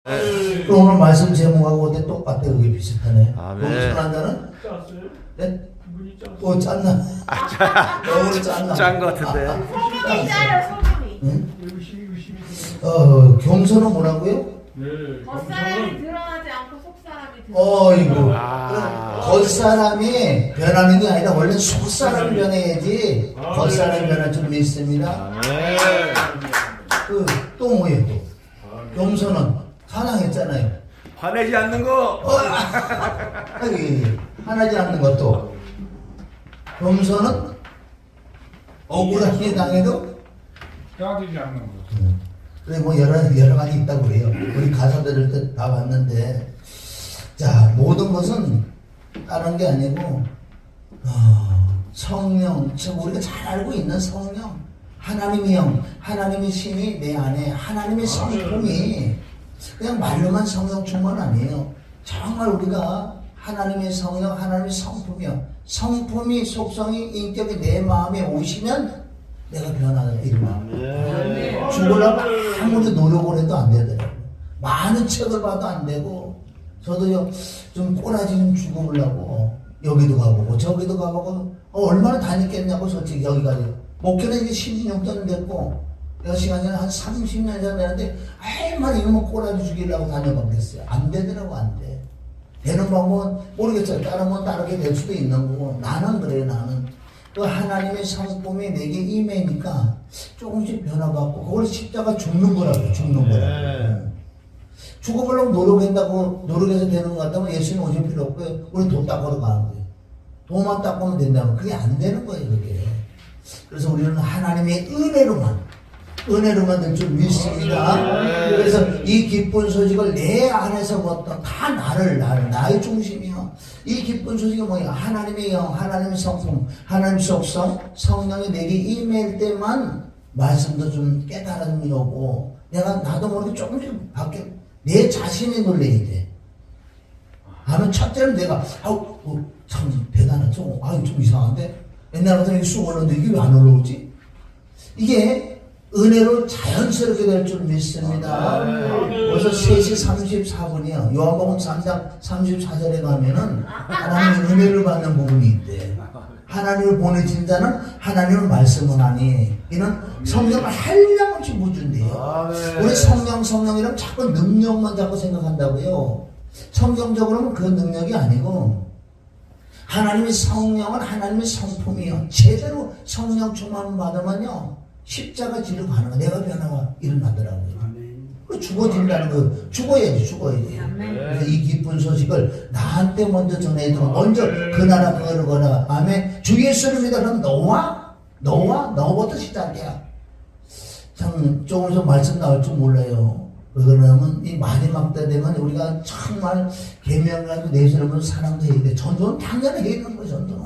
네. 또 오늘 말씀 제목하고 어때 똑같아. 그게 비슷하네. 겸손한 자는? 네? 짰나? 너무 짰나? 짠 것 같은데. 소금이 짜요, 소금이. 응? 겸손은 뭐라고요? 겉사람이 드러나지 않고 속사람이 드러나지. 이거. 아. 겉사람이 변하는 게 아니라 원래 속사람이 변해야지 겉사람이 변할 줄 믿습니다. 네. 또 뭐예요 또? 겸손은 사랑했잖아요. 화내지 않는 거. 화나지 않는 것도. 겸손은 억울하게 당해도 까지지 않는 거. 그래 뭐 여러 가지 있다고 그래요. 우리 가사 들을 때 다 봤는데, 자 모든 것은 다른 게 아니고 성령, 우리가 잘 알고 있는 성령, 하나님의 영, 하나님의 신이 내 안에, 하나님의 성품이 그냥 말로만 성령 충만 아니에요. 정말 우리가 하나님의 성령, 하나님의 성품이요. 성품이, 속성이, 인격이 내 마음에 오시면 내가 변하다 이러면 죽으려고 아무리 노력을 해도 안 되더라고요. 많은 책을 봐도 안 되고, 저도요 좀 꼬라지 좀 죽어보려고 여기도 가보고 저기도 가보고 얼마나 다녔겠냐고. 솔직히 여기까지 목회는 이제 16년 됐고 내가 시간이 한 30년 전 되는데 얼마나 이놈의 꼬라지 죽이려고 다녀봤겠어요. 안 되더라고. 안 돼. 되는 방법은 모르겠어요. 다른 건 다르게 될 수도 있는 거고, 나는 그래요. 나는 그 하나님의 성품이 내게 임해니까 조금씩 변화받고, 그걸 십자가 죽는 거라고. 죽는 거라고. 죽어보려고 노력한다고 노력해서 되는 것 같다면 예수님 오실 필요 없고요. 우리 돈 닦으러 가는 거예요. 돈만 닦으면 된다면 그게 안 되는 거예요. 그게. 그래서 우리는 하나님의 은혜로만 될 줄 믿습니다. 그래서 이 기쁜 소식을 내 안에서부터 다 나의 중심이요. 이 기쁜 소식이 뭐야? 하나님의 영, 하나님의 성품, 하나님의 속성, 성령이 내게 임할 때만 말씀도 좀 깨달음이 오고, 나도 모르게 조금씩 바뀌어. 내 자신이 놀래야 돼. 하면 첫째는 내가, 참 대단하죠. 좀 이상한데? 옛날 같은 쑥 올라오는데 이게 왜 안 올라오지? 이게 은혜로 자연스럽게 될 줄 믿습니다. 그래서 3시 34분이요. 요한복음 3장 34절에 가면은 하나님의 은혜를 받는 부분이 있대. 하나님을 보내신 자는 하나님을 말씀을 하니, 이는 성령을 한량없이 묻준대요. 우리 성령이라면 자꾸 능력만 자꾸 생각한다고요. 성경적으로는 그 능력이 아니고, 하나님의 성령은 하나님의 성품이요. 제대로 성령 충만 받으면요, 십자가 지르고 가는 거, 내가 변화가 일어나더라고요. 그 죽어진다는 거, 죽어야지. 그래서 이 기쁜 소식을 나한테 먼저 전해주고, 먼저 그 나라 거르거라. 아멘. 주 예수를 믿어. 그럼 너부터 시작이야. 참 조금씩 말씀 나올 줄 몰라요. 왜 그러냐면 이 마지막 때 되면 우리가 정말 계명을 내 사람을 사랑도 해야 돼. 전도는 당연히 해야 되는 거예요. 전도는.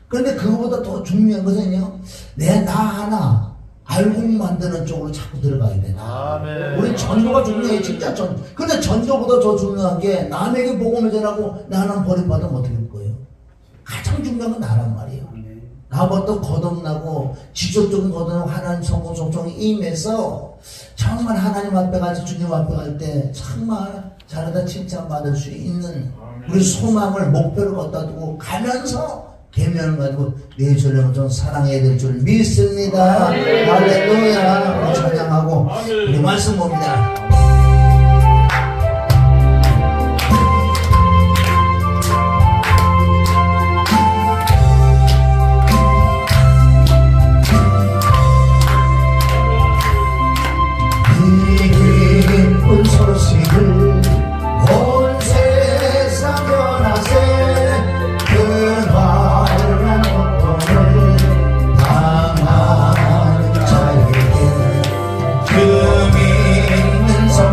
그런데 그거보다 더 중요한 것은요, 나 하나 알고 만드는 쪽으로 자꾸 들어가야 돼. 우리 전도가 중요해. 진짜 근데 전도보다 더 중요한 게, 남에게 복음을 전하고 나는 버림받으면 어떻게 될 거예요? 가장 중요한 건 나란 말이에요. 나부터 거듭나고 지속적인 거듭나고 하나님 성공 속성이 임해서 정말 하나님 앞에 가서 주님 앞에 갈 때 정말 잘하다 칭찬받을 수 있는 우리 소망을, 목표를 갖다 두고 가면서 계명을 가지고 내 주님을 좀 사랑해야 될 줄 믿습니다. 할렐루야. 찬양하고 우리 말씀 봅니다. 기쁜 소식을 온 세상 전하세. 근활한 고통을 당하는 자에게 그 믿는 성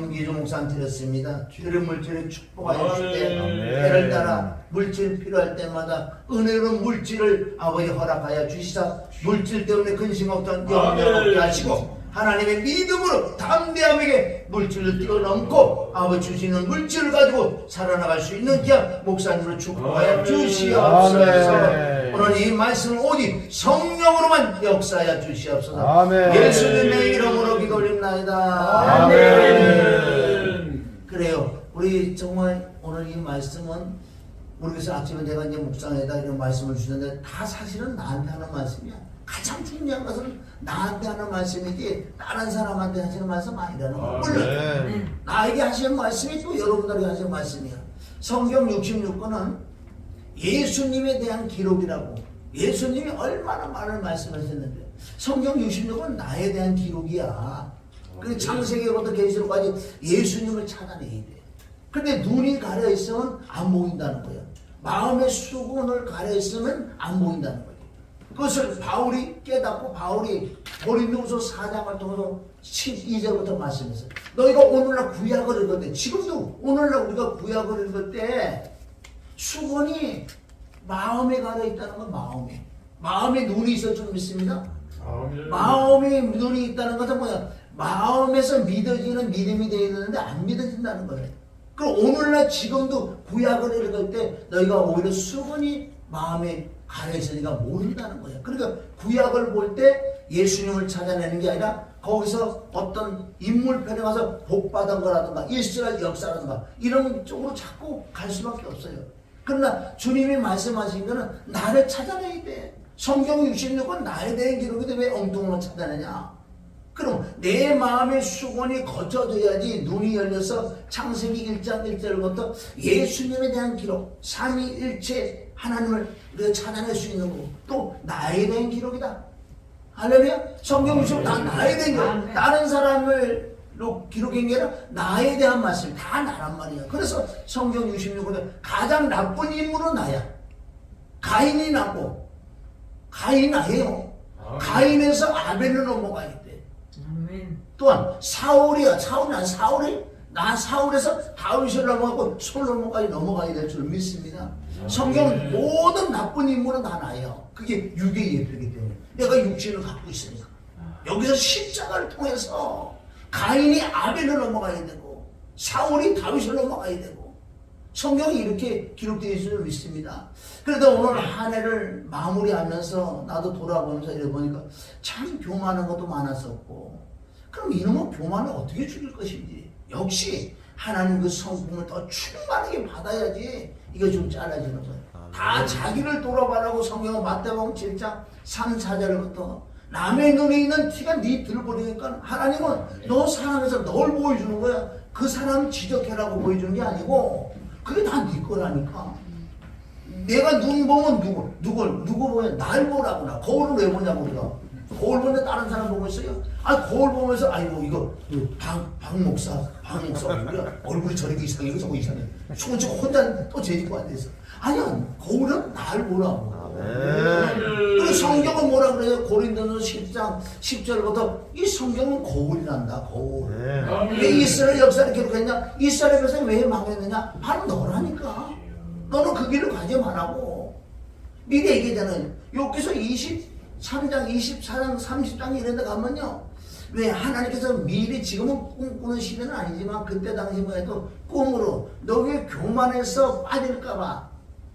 정기조 목사님 드렸습니다. 들은 물질을 축복하여 주시되 아멘. 때를 따라 물질 필요할 때마다 은혜로운 물질을 아버지 허락하여 주시사 물질 때문에 근심 없던 염려 없게 하시고 하나님의 믿음으로 담대함에게 물질을 뛰어넘고 아버지 주시는 물질을 가지고 살아나갈 수 있는 기한 목사님을 축복하여 주시옵소서. 아멘. 오늘 이 말씀을 오직 성령으로만 역사하여 주시옵소서. 아멘. 예수님의 이름으로 기도 올립나이다. 아멘. 그래요. 우리 정말 오늘 이 말씀은 우리 교회에서 아침에 내가 이제 묵상에다 이런 말씀을 주는데 다 사실은 나한테 하는 말씀이야. 가장 중요한 것은 나한테 하는 말씀이지 다른 사람한테 하시는 말씀 아니라는 거야. 물론 나에게 하시는 말씀이 또 여러분들에게 하시는 말씀이야. 성경 66권은 예수님에 대한 기록이라고. 예수님이 얼마나 많은 말씀하셨는데 성경 66은 나에 대한 기록이야. 그래서 창세기부터 계시록까지 예수님을 찾아내야 돼. 근데 눈이 가려 있으면 안 보인다는 거야. 마음의 수건을 가려 있으면 안 보인다는 거야. 그것을 바울이 깨닫고 바울이 고린도후서 4장을 통해서 12절부터 말씀했어요. 너희가 오늘날 구약을 읽을 때, 지금도 오늘날 우리가 구약을 읽을 때 수건이 마음에 가려 있다는 건 마음에 눈이 있을 줄 믿습니다. 마음에 눈이 있다는 것은 뭐야? 마음에서 믿어지는 믿음이 되어 있는데 안 믿어진다는 거예요. 그럼 오늘날 지금도 구약을 읽을 때 너희가 오히려 수건이 마음에 가려있으니까 모른다는 거예요. 그러니까 구약을 볼 때 예수님을 찾아내는 게 아니라 거기서 어떤 인물편에 가서 복받은 거라든가 이스라엘 역사라든가 이런 쪽으로 자꾸 갈 수밖에 없어요. 그러나 주님이 말씀하신 거는 나를 찾아내야 돼. 성경 66은 나에 대한 기록인데 왜 엉뚱한 걸 찾아내냐? 그럼 내 마음의 수건이 거쳐져야지 눈이 열려서 창세기 1장 1절부터 예수님에 대한 기록, 삼위일체 하나님을 우리가 찾아낼 수 있는 거고 또 나에 대한 기록이다. 할렐루야. 성경 66 나에 대한 기록. 다른 사람을 기록한 게 아니라 나에 대한 말씀 다 나란 말이야. 그래서 성경 66은 가장 나쁜 인물은 나야. 가인이 나고 가인 나예요. 가인에서 아벨로 넘어가야 돼. 또한 사울이야. 난 사울에서 다윗을 넘어가고 솔로몬까지 넘어가야 될 줄 믿습니다. 성경은 모든 나쁜 인물은 다 나예요. 그게 육의 예표이기 때문에 내가 육신을 갖고 있으니까 여기서 십자가를 통해서 가인이 아벨을 넘어가야 되고 사울이 다윗을 넘어가야 되고 성경이 이렇게 기록되어 있을 줄 믿습니다. 그래도 오늘 한 해를 마무리하면서 나도 돌아보면서 이래 보니까 참 교만한 것도 많았었고 그럼 이놈의 교만을 어떻게 죽일 것인지 역시 하나님 그 성품을 더 충만하게 받아야지 이거 좀 잘라지는 거예요. 다 자기를 돌아봐라고 성경은 마태복음 7장 3, 4절부터 남의 눈에 있는 티가 네 들어버리니까 하나님은 너 사람에서 널 보여주는 거야. 그 사람 지적해라고 보여주는 게 아니고 그게 다 네 거라니까. 내가 눈 보면 누구 보면 날 보라구나. 거울을 왜 보냐고 우리가. 거울 보는데 다른 사람 보고 있어요? 거울 보면서 아이고 이거 박 목사 뭐야? 얼굴이 저렇게 이상해. 이거 저거 이상해. 지금 혼자 또 재짓고 앉아있어. 아니야. 거울은 날 보라고. 그리고 성경은 뭐라 그래요? 고린도서 10장 10절부터 이 성경은 거울이란다. 거울. 왜 이스라엘 역사를 기록했냐? 이스라엘 역사가 왜 망했느냐? 바로 너라니까. 너는 그 길을 가지 말라고. 미리 얘기하잖아요. 여기서 23장, 24장, 30장 이런 데 가면요. 왜 하나님께서 미리 지금은 꿈꾸는 시대는 아니지만 그때 당시만 해도 꿈으로 너의 교만에서 빠질까봐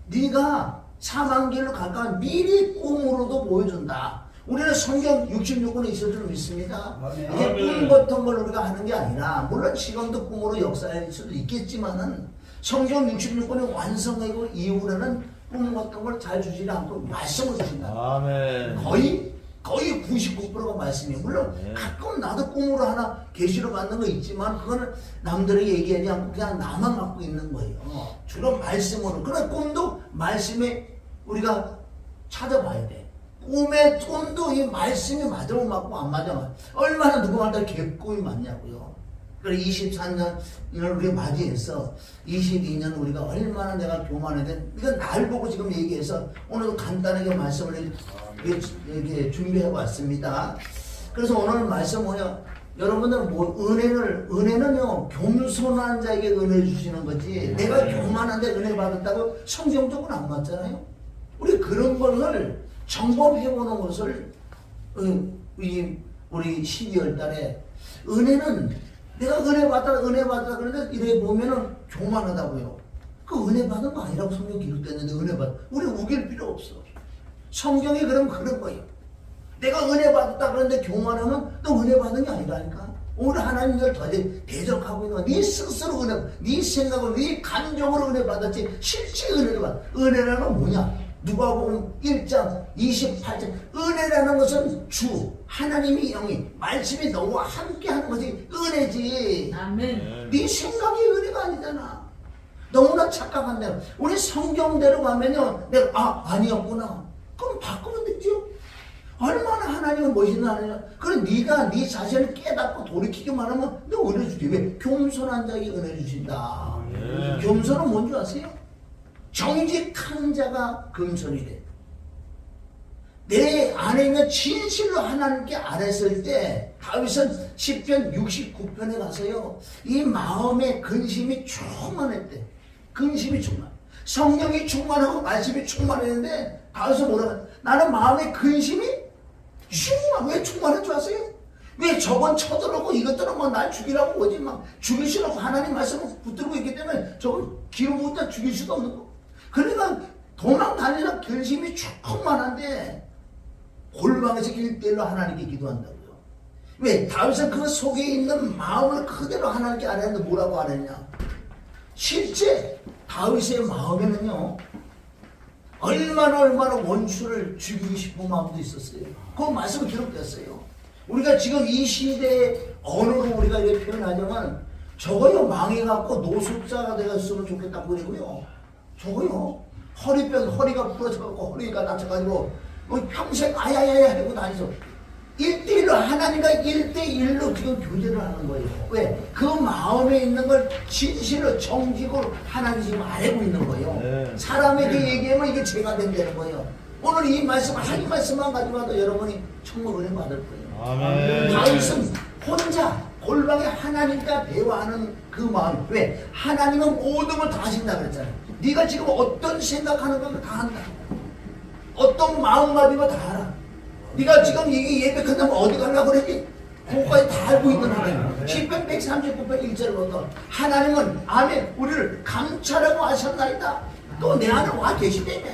네가 사망길로 갈까 미리 꿈으로도 보여준다. 우리는 성경 66권에 있을 줄 믿습니다. 이게 꿈 같은 걸 우리가 하는 게 아니라 물론 지금도 꿈으로 역사할 수도 있겠지만은 성경 66권의 완성되고 이후로는 꿈 같은 걸 잘 주지 않고 말씀을 주신다. 아멘. 거의 99%가 말씀이에요. 물론 가끔 나도 꿈으로 하나 계시로 받는 거 있지만 그거는 남들에게 얘기하지 않고 그냥 나만 갖고 있는 거예요. 주로 말씀으로. 그런 꿈도 말씀에 우리가 찾아봐야 돼. 꿈의 톤도 이 말씀이 맞으면 맞고 안 맞으면 얼마나 누구한테 개꿈이 맞냐고요. 그래 24년을 우리가 맞이해서 22년 우리가 얼마나 내가 교만하게 이건 날 보고 지금 얘기해서 오늘도 간단하게 말씀을 이렇게 준비해 왔습니다. 그래서 오늘 말씀 뭐냐? 여러분들은 뭐 은혜는요 겸손한 자에게 은혜 주시는 거지 내가 교만한데 은혜 받았다고 성경적으로 안 맞잖아요. 우리 그런 것을 점검해보는 것을 우리 12월 달에 은혜는 내가 은혜 받다 그런데 이래 보면은 교만하다고요. 그 은혜 받은 거 아니라고 성경 기록됐는데 은혜 받 우리 우길 필요 없어. 성경이 그런 거예요. 내가 은혜 받았다 그러는데 교만하면 너 은혜 받은 게 아니라니까. 오늘 하나님 널 더 대적하고 있는 거야. 네 스스로 은혜, 네 생각으로, 네 감정으로 은혜 받았지 실제 은혜를 받아. 은혜라는 건 뭐냐? 누가복음 1장 28절 은혜라는 것은 주 하나님이 영이 말씀이 너와 함께하는 것이 은혜지. 아멘. 네 생각이 은혜가 아니잖아. 너무나 착각한다. 우리 성경대로 가면요 내가 아니었구나 그럼 바꾸면 되죠. 얼마나 하나님은 멋있는 하나님이야. 그럼 네가 네 자신을 깨닫고 돌이키기만 하면 너 은혜 주지. 왜? 겸손한 자에게 은혜 주신다. 겸손은 뭔지 아세요? 정직한 자가 겸손이래. 내 안에 있는 진실로 하나님께 아뢰었을 때 다윗은 시편 69편에 가서요 이 마음의 근심이 충만했대. 근심이 충만. 성령이 충만하고 말씀이 충만했는데 다윗은 뭐라 그래? 나는 마음의 근심이 충만. 왜 충만한 줄 아세요? 왜 저건 쳐들어오고 이것들은 뭐 날 죽이라고 오지 막 죽이시라고 하나님 말씀을 붙들고 있기 때문에 저걸 기름부터 죽일 수도 없는 거. 그러니까 도망 다니는 결심이 충만한데 골방에서 1:1로 하나님께 기도한다고요. 왜? 다윗은 그 속에 있는 마음을 그대로 하나님께 아뢰는데 뭐라고 아뢰냐? 실제 다윗의 마음에는요 얼마나 원수를 죽이고 싶은 마음도 있었어요. 그 말씀이 기록됐어요. 우리가 지금 이 시대의 언어로 우리가 이렇게 표현하자면 저거요 망해갖고 노숙자가 되었으면 좋겠다고 그러고요. 저거요 허리가 부러져갖고 허리가 다쳐가지고 평생 아야야야 하고 다니죠. 1:1로 하나님과 1:1로 지금 교제를 하는 거예요. 왜? 그 마음에 있는 걸 진실로 정직으로 하나님 지금 알고 있는 거예요. 사람에게 얘기하면 이게 죄가 된다는 거예요. 오늘 이 말씀 한 말씀만 가지고도 여러분이 천국 은혜 받을 거예요. 아멘. 다윗은 혼자 골방에 하나님과 대화하는 그 마음. 왜? 하나님은 모든 걸 다 하신다 그랬잖아요. 네가 지금 어떤 생각하는 걸 다 한다. 어떤 마음가짐을 다 알아. 네가 지금 이게 예배 끝나면 어디 가려고 그러지? 그것까지 다 알고 있는 하나님. 시편 139편 1절을 보면 하나님은 아멘 우리를 감찰하고 하셨나이다. 또 내 안에 와 계시다며.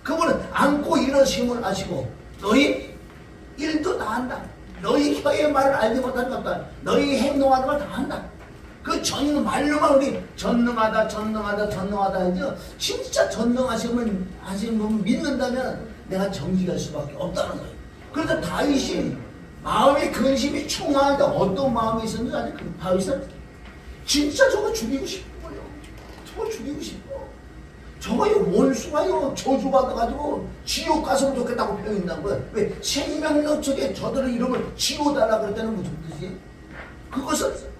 그분은 안고 일어심을 아시고 너희 일도 다 한다. 너희 혀의 말을 알지 못하는 것 없다. 너희 행동하는 걸 다 한다. 그 말로만 우리 전능하다 하죠. 진짜 전능하시는 분 믿는다면 내가 정직할 수밖에 없다는 거예요. 그래서 다윗이 마음의 근심이 충만한데 어떤 마음이 있었는지 아직 다윗은 진짜 저거 죽이고 싶은 거예요. 저거 죽이고 싶어. 저거요 원수가요 저주받아가지고 지옥 갔으면 좋겠다고 표현한다는 거예요. 왜? 생명력 쪽에 저들의 이름을 지워달라 그랬다는 무슨 뜻이에요? 그것은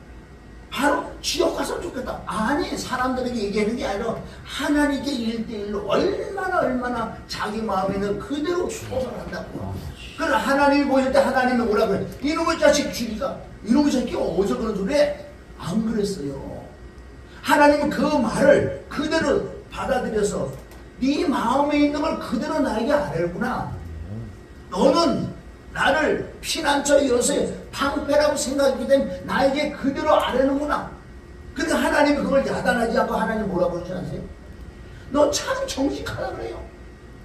바로 지옥 갔으면 좋겠다. 아니 사람들에게 얘기하는 게 아니라 하나님께 1:1로 얼마나 자기 마음에 있는 그대로 소설한다고. 그래서 하나님이 보실 때 하나님이 뭐라 그래? 이놈의 자식 죽이가 이놈의 자식이 어디서 그런 소리 해? 안 그랬어요. 하나님은 그 말을 그대로 받아들여서 네 마음에 있는 걸 그대로 나에게 아뢰구나. 너는 나를 피난처 요새 방패라고 생각하기 때문에 나에게 그대로 아뢰는구나. 근데 하나님이 그걸 야단하지 않고 하나님 뭐라고 그러지 않으세요? 너 참 정직하다 그래요.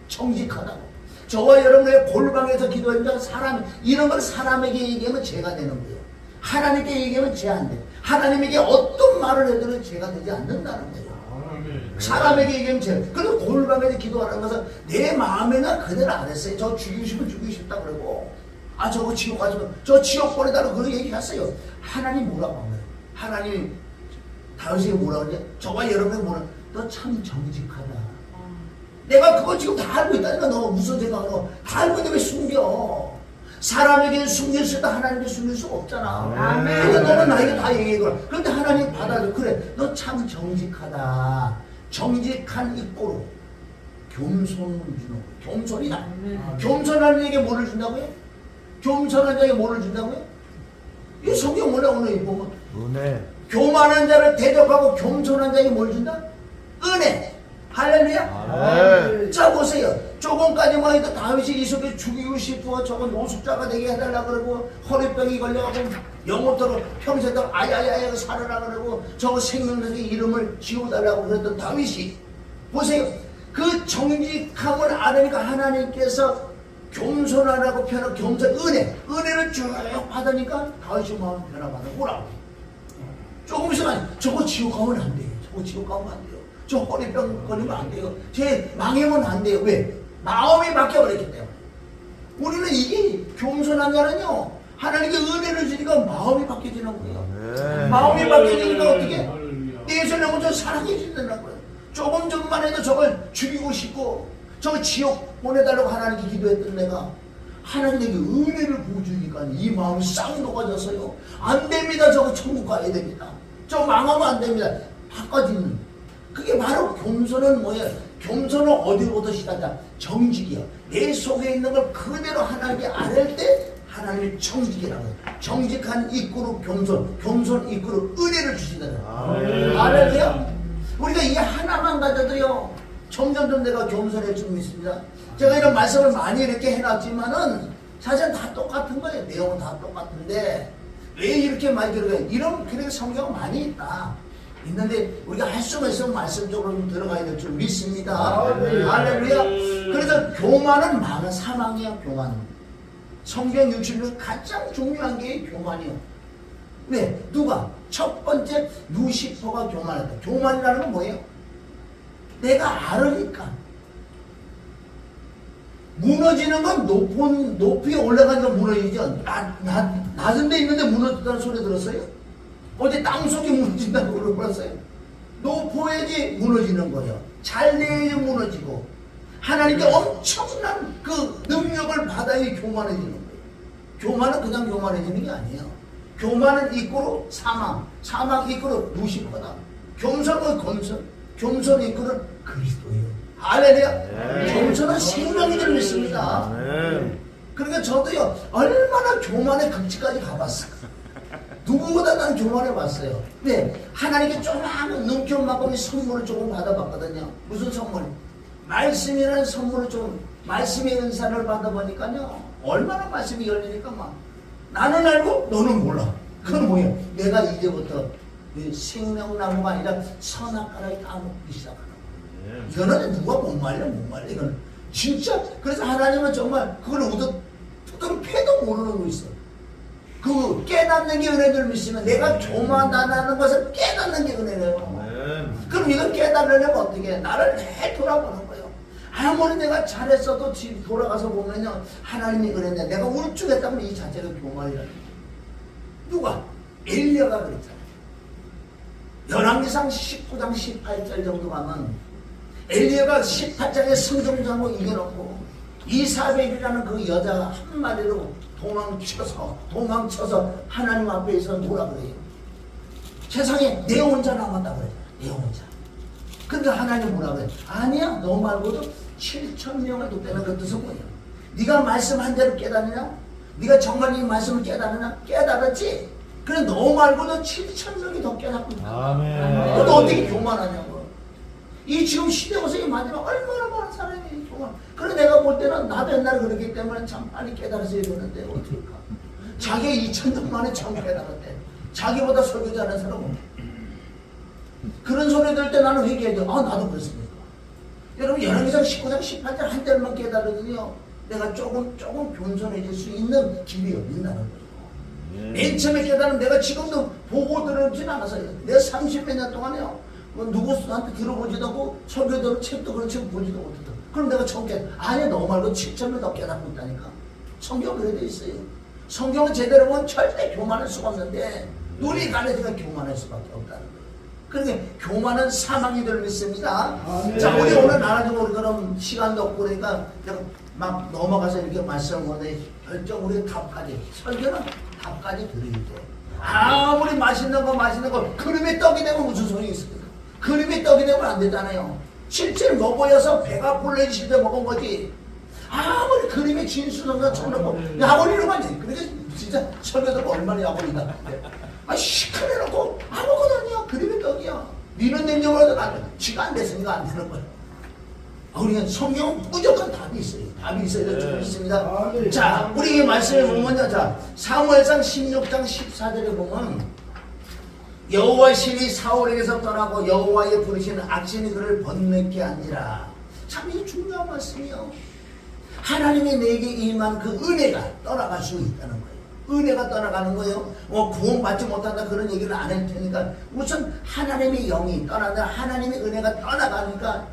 정직하다고. 저와 여러분의 골방에서 기도하는 사람 이런 걸 사람에게 얘기하면 죄가 되는 거예요. 하나님께 얘기하면 죄 안 돼. 하나님에게 어떤 말을 해도 죄가 되지 않는다는 거예요. 사람에게 얘기하면 죄. 그래서 골방에서 기도하는 것은 내 마음에는 그대로 안 했어요. 저 죽이고 싶으면 죽이고 싶다 그러고 저거 지옥 가지고 저 지옥 보내달라고 그런 얘기했어요. 하나님 뭐라고 하는 거예요? 하나님 다윗이 뭐라고 그러지? 저와 여러분이 뭐라 너 참 정직하다. 내가 그거 지금 다 알고 있다니까. 너 무슨 생각으로 다 알고 있는데 왜 숨겨? 사람에게 숨길 수 있다. 하나님께 숨길 수 없잖아. 그러니까 너는 나에게 다 얘기해 거라. 그런데 하나님 받아줘. 그래 너 참 정직하다. 정직한 입고로 겸손을 주는 거예요. 겸손이다. 겸손한 자에게 뭐를 준다고요? 겸손한 자에게 뭐를 준다고요? 이 성경 원래 오늘 보면 은혜. 교만한 자를 대적하고 겸손한 자에게 뭘 준다? 은혜. 할렐루야. 아멘. 자 보세요. 조금까지만 해도 다윗이 이석을 죽이고 싶어 저건 노숙자가 되게 해달라 그러고 허리병이 걸려가고 영혼토록 평생도록 아야야야 살아라 그러고 저거 생명력의 이름을 지워달라고 그랬던 다윗이 보세요. 그 정직함을 알으니까 하나님께서 겸손하라고 표현한 겸손 은혜를 쭉 받으니까 다윗이 마음 변화받아 오라고. 조금 있으면 저거 지옥 가면 안 돼요. 저거 지옥 가면 안 돼요. 저 허리병 걸리면 안 돼요. 쟤 망하면 안 돼요. 왜? 마음이 바뀌어버렸기 때문에. 우리는 이게 겸손한 자는요 하나님께 은혜를 주니까 마음이 바뀌어지는 거예요. 네. 마음이 바뀌어지니까 어떻게? 할렐루야. 내 예전에 좀 사랑해지는 거예요. 조금 전만 해도 저걸 죽이고 싶고 저걸 지옥 보내달라고 하나님께 기도했던 내가 하나님에게 은혜를 보여주니까 이 마음이 싹 녹아져서요 안 됩니다. 저거 천국 가야 됩니다. 저 망하면 안 됩니다. 바꿔지는 그게 바로 겸손은 뭐예요? 겸손은 어디로부터 시작하냐? 정직이요. 내 속에 있는 걸 그대로 하나님께 아뢰 때 하나님의 정직이라고 해요. 정직한 입구로 겸손 입구로 은혜를 주시잖아요. 알아요? 우리가 이 하나만 가져도요 점점 내가 겸손해지고 있습니다. 제가 이런 말씀을 많이 이렇게 해놨지만은 사실 다 똑같은 거예요. 내용은 다 똑같은데 왜 이렇게 많이 들어가요? 이런 그런 성경 많이 있다. 있는데 우리가 할 수가 있으면 말씀적으로 좀 들어가야 될 줄 믿습니다. 할렐루야. 그래서 교만은 많은 사망이야. 교만은 성경 60년 가장 중요한 게 교만이요. 왜? 누가? 첫 번째 루시퍼가 교만했다. 교만이라는 건 뭐예요? 내가 알으니까 무너지는 건 높이 올라가니까 무너지죠. 낮은 데 있는데 무너졌다는 소리 들었어요? 어디 땅속에 무너진다고 그러셨어요? 높아야지 무너지는 거예요. 잘 내야지 무너지고 하나님께 엄청난 그 능력을 받아야 교만해지는 거예요. 교만은 그냥 교만해지는 게 아니에요. 교만은 이꼬로 사망 이꼬로 루시퍼다. 겸손은 겸손 이꼬는 그리스도예요. 할렐루야. 겸손은 생명이 될 믿습니다. 그러니까 저도요 얼마나 교만의 극치까지 가봤어요. 누구보다 난 교만해봤어요. 네, 하나님께 조그마한 눈겨만큼의 선물을 조금 받아봤거든요. 무슨 선물? 말씀이라는 선물을 좀 말씀의 은사를 받아보니까요 얼마나 말씀이 열리니까 막 나는 알고 너는 몰라. 그건 뭐예요? 내가 이제부터 생명나무가 아니라 선악과를 따먹기 시작하는 거예요. 이거는 누가 못 말려. 이거는 진짜. 그래서 하나님은 정말 그걸 우두둑 패도 모르는 거 있어. 그 깨닫는 게 은혜를 믿으면 내가 교만하다는 것을 깨닫는 게 은혜래요. 그럼 이걸 깨달으려면 어떻게 해? 나를 내 돌아보는 거예요. 아무리 내가 잘했어도 집 돌아가서 보면요 하나님이 그랬냐 내가 울쭉했다면 이 자체가 교만이라는 거예요. 누가? 엘리야가 그랬잖아요. 열왕기상 19장 18절 정도 가면 엘리야가 18장에 성경장고 이겨놓고 이사벨이라는 그 여자 한 마리로 도망쳐서 하나님 앞에서 뭐라 그래요? 세상에 내 혼자 남았다 그래요. 내 혼자. 근데 하나님 뭐라 그래요? 아니야 너 말고도 7,000명을 돕다는 그 뜻은 뭐예요? 네가 말씀한 대로 깨닫느냐? 네가 정말 이 말씀을 깨닫느냐? 깨달았지? 그래 너 말고도 7,000명이 더 깨닫고 있다. 아멘. 너 어떻게 교만하냐고. 이 지금 시대고서 이 마지막 얼마나 많은 사람이 교만. 그래 내가 볼 때는 나도 옛날에 그랬기 때문에 참 빨리 깨달았어야 되는데 어떡할까. 자기 2,000년 만에 처음 깨달았대. 자기보다 설교자 하는 사람은 그런 소리 들을 때 나는 회개해야 돼. 아 나도 그랬습니까? 여러분 열왕기상 19장 18절 한 절만 깨달으면요 내가 조금 겸손해질 수 있는 길이 있다는 거예요. 맨 처음에 깨달으면 내가 지금도 보고 들어오진 않았어요. 내가 30몇 년 동안에요 누구한테 들어보지도 않고 설교도 책도 그런 책 보지도 못했다. 그럼 내가 처음 아니 너 말고 7,000명 더 깨닫고 있다니까. 성경 그래 돼 있어요. 성경은 제대로 보면 절대 교만할 수가 없는데 눈이 가려지니까 교만할 수밖에 없다는 거예요. 그러니까 교만은 사망이 될 믿습니다. 자 우리 오늘 나눠주고 우리 그럼 시간도 없고 그러니까 내가 막 넘어가서 이렇게 말씀을 보는데 결정 우리 답까지 설교는 답까지 드려야 돼. 아무리 맛있는 거 그림의 떡이 되면 무슨 소용이 있습니까? 그림의 떡이 되면 안 되잖아요. 실제로 먹어야서 배가 불러지실 때 먹은 거지. 아무리 그림의 진수성가 쳐놓고 약올리는 거 아니야. 그러니까 진짜 설교도 얼마나 약올리다. 시큰해놓고 아무것도 아니야. 그림의 떡이야. 니는 냉정으로도 안 돼. 지가 안 됐으니까 안 되는 거야. 우리는 성경은 무조건 답이 있어요. 답이 있어야 될 줄 믿습니다. 자, 우리 이 말씀에 보면요. 자, 사무엘상 16장 14절에 보면 여호와 신이 사울에게서 떠나고 여호와의 부르시는 악신이 그를 번뇌케 하니라. 참 이 중요한 말씀이요. 하나님이 내게 임한 그 은혜가 떠나갈 수 있다는 거예요. 은혜가 떠나가는 거예요. 구원받지 못한다 그런 얘기를 안 할 테니까 우선 하나님의 영이 떠나다 하나님의 은혜가 떠나가니까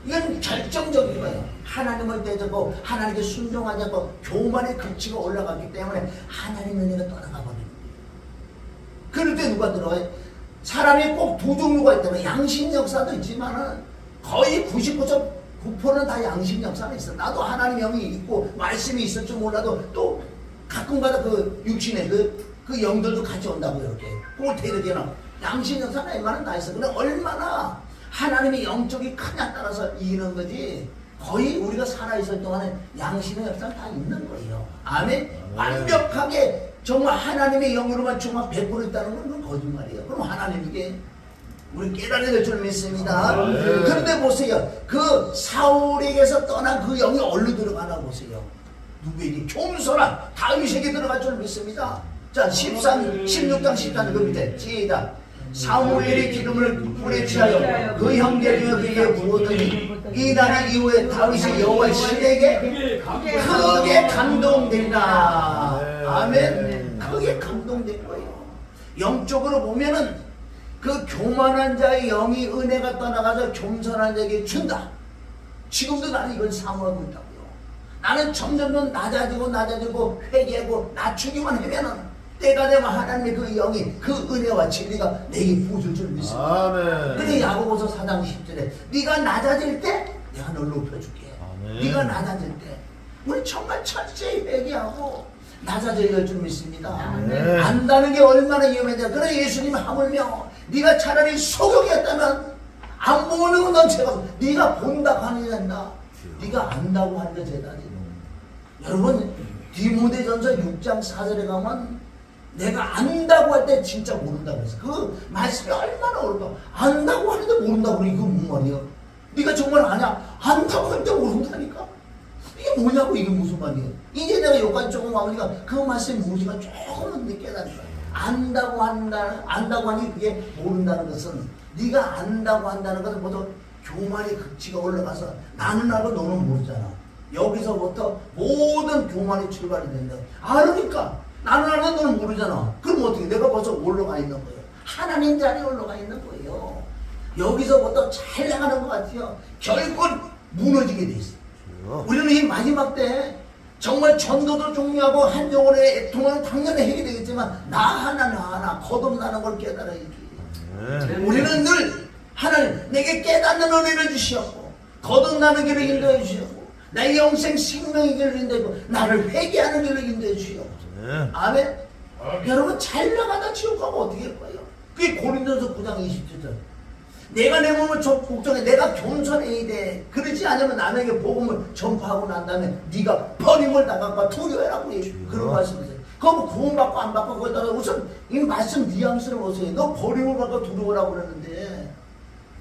이건 결정적인 거예요. 하나님을 대적하고 하나님께 순종하지 않고 교만의 극치가 올라갔기 때문에 하나님의 은혜가 떠나가 버리는 거예요. 그럴 때 누가 들어가요? 사람이 꼭 두 종류가 있다면 양심 역사도 있지만은 거의 99.9%는 다 양심 역사는 있어. 나도 하나님 영이 있고 말씀이 있을 줄 몰라도 또 가끔가다 그 육신의 그 영들도 같이 온다고 이렇게 그걸 대적해놔. 양심 역사는 얼마나 다 있어. 근데 얼마나 하나님의 영적이 크냐 따라서 이기는 거지. 거의 우리가 살아있을 동안에 양심의 역사는 다 있는 거예요. 아멘. 완벽하게 정말 하나님의 영으로만 정말 100% 있다는 건 그건 거짓말이에요. 그럼 하나님에게 우리 깨달아야 될 줄 믿습니다. 그런데 보세요. 그 사울에게서 떠난 그 영이 어디로 들어가나 보세요. 누구에게? 겸손한 다윗에게 들어갈 줄 믿습니다. 자, 16장 14절 그 밑에 시작. 사무엘이 기름을 불에 취하여 그 형제 중에 그에게 부었더니 이 날 이후에 다윗이 여호와의 신에게 크게 감동되리라. 아멘. 크게 감동된 거예요. 영적으로 보면은 그 교만한 자의 영이 은혜가 떠나가서 겸손한 자에게 준다. 지금도 나는 이걸 사모하고 있다고요. 나는 점점 더 낮아지고 회개하고 낮추기만 하면은 때가 되면 하나님의 그 영이 그 은혜와 진리가 내게 부어줄 줄 믿습니다. 아멘. 그래 야고보서 4장 10절에 네가 낮아질 때 내가 널 높여줄게. 아멘. 네가 낮아질 때 우리 정말 철저히 회개하고 낮아져야 될 줄 믿습니다. 아멘. 안다는 게 얼마나 위험한데. 그래 예수님 하물며 네가 차라리 소경이었다면 안 보는 건 넌 죄가 네가 본다고 하는 게 아니라 네가 안다고 하는 게 죄다지. 여러분 디모데전서 6장 4절에 가면 내가 안다고 할 때 진짜 모른다고 했어. 그 말씀이 얼마나 어렵다. 안다고 하는데 모른다고 그러니 이거 뭔 말이야? 네가 정말 아냐? 안다고 하는데 모른다니까? 이게 뭐냐고. 이게 무슨 말이에요? 이제 내가 여기까지 조금 와보니까 그 말씀이 무엇인가 조금은 깨달았어. 안다고 하니 그게 모른다는 것은 네가 안다고 한다는 것은 모두 교만의 극치가 올라가서 나는 알고 너는 모르잖아. 여기서부터 모든 교만이 출발이 된다. 알으니까 나는 알고 너는 모르잖아. 그럼 어떻게? 내가 벌써 올라가 있는 거예요. 하나님 자리에 올라가 있는 거예요. 여기서부터 잘 나가는 것 같아요. 결국은 무너지게 돼 있어요. 우리는 이 마지막 때 정말 전도도 중요하고 한영혼의 애통은 당연히 해야 되겠지만 나 하나 거듭나는 걸 깨달아야지. 우리는 늘 하나님 내게 깨닫는 은혜를 주시옵고 거듭나는 길을 인도해 주시옵고 나의 영생 생명의 길을 인도해 주시고 나를 회개하는 길을 인도해 주시옵고. 아멘. 여러분 잘 나가다 지옥 가면 어떻게 할 거예요? 그게 고린도서 9장 27절. 내가 내 몸을 복종해. 내가 겸손해야 돼. 그러지 않으면 남에게 복음을 전파하고 난 다음에 네가 버림을 당할까 두려워라고 그런 말씀이세요. 그거 구원받고 안 받고 거기다가 우선 이 말씀 뉘앙스를 보세요. 너 버림을 받고 두려워라고 그러는데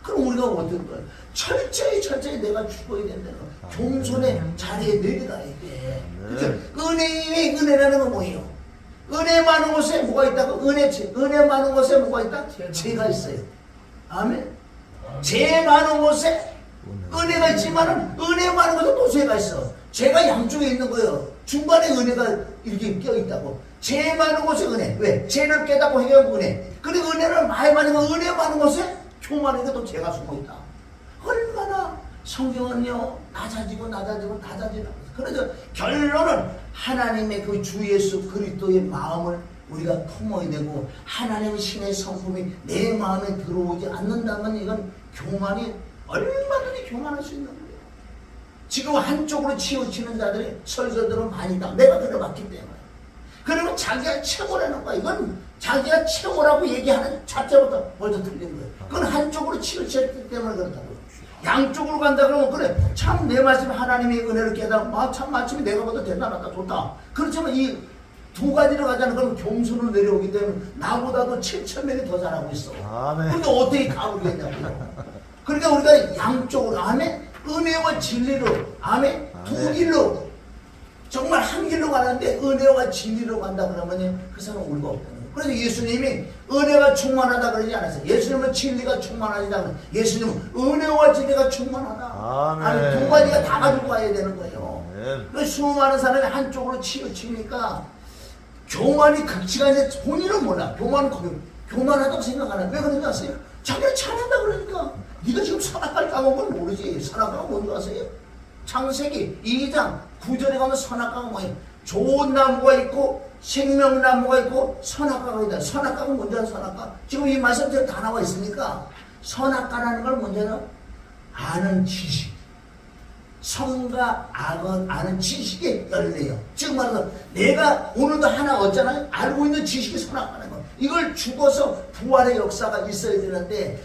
그럼 우리가 어떻게 할 거야? 철저히 내가 죽어야 된다는 거. 겸손의 자리에 내려가야 돼. 그죠? 은혜라는 건 뭐예요? 은혜 많은 곳에 뭐가 있다고? 은혜 많은 곳에 뭐가 있다? 죄가 있어요. 아멘. 죄 많은 곳에 은혜가 있지만은 은혜 많은 곳에 또 죄가 있어. 죄가 양쪽에 있는 거예요. 중간에 은혜가 이렇게 껴있다고. 죄 많은 곳에 은혜. 왜? 죄를 깨닫고 해결하고 은혜. 그리고 은혜를 많이 받는 거 은혜 많은 곳에 교만하게 또 죄가 숨어있다. 얼마나 성경은요 낮아지고. 그래서 결론은 하나님의 그 주 예수 그리스도의 마음을 우리가 품어야 되고 하나님의 신의 성품이 내 마음에 들어오지 않는다면 이건 교만이 얼마든지 교만할 수 있는 거예요. 지금 한쪽으로 치우치는 자들이 설교들은 많이 있다. 내가 들어봤기 때문에. 그러면 자기가 최고라는 거야. 이건 자기가 최고라고 얘기하는 자체부터 먼저 틀린 거예요. 그건 한쪽으로 치우쳤기 때문에 그렇다고요. 양쪽으로 간다 그러면 그래 참 내 말씀 하나님의 은혜를 깨달아 참 마침이 내가 보다 대단하다 좋다. 그렇지만 이 두 가지로 가자는 그럼 겸손으로 내려오기 때문에 나보다도 7,000명이 더 잘하고 있어. 아멘. 근데 어떻게 가보겠냐고요. 그러니까 우리가 양쪽으로 아멘 은혜와 진리로 아멘 두 길로 정말 한 길로 가는데 은혜와 진리로 간다 그러면 그 사람 은 울고 없다는 거예요. 그래서 예수님이 은혜가 충만하다 그러지 않았어요. 예수님은 진리가 충만하다 그러죠. 예수님은 은혜와 진리가 충만하다. 아멘. 두 가지가 다 가지고 가야 되는 거예요. 아멘. 그 수많은 사람이 한쪽으로 치우치니까 교만이 극치가 이제 본인은 몰라. 교만하다고 생각 안 해. 왜 그런지 아세요? 자기가 잘한다 그러니까 네가 지금 선악과를 까먹으면 모르지. 선악과가 뭔지 아세요? 창세기 2장 9절에 가면 선악과가 뭐예요? 좋은 나무가 있고 생명나무가 있고 선악과가 있다. 선악과가 뭔지 알아요? 선악과? 지금 이 말씀대로 다 나와 있으니까 선악과라는 걸 뭔지 알아요? 아는 지식. 선과 악은 아는 지식의 열매요. 즉 말해서 내가 오늘도 하나 얻잖아요. 알고 있는 지식이 선악과라는 거. 이걸 죽어서 부활의 역사가 있어야 되는데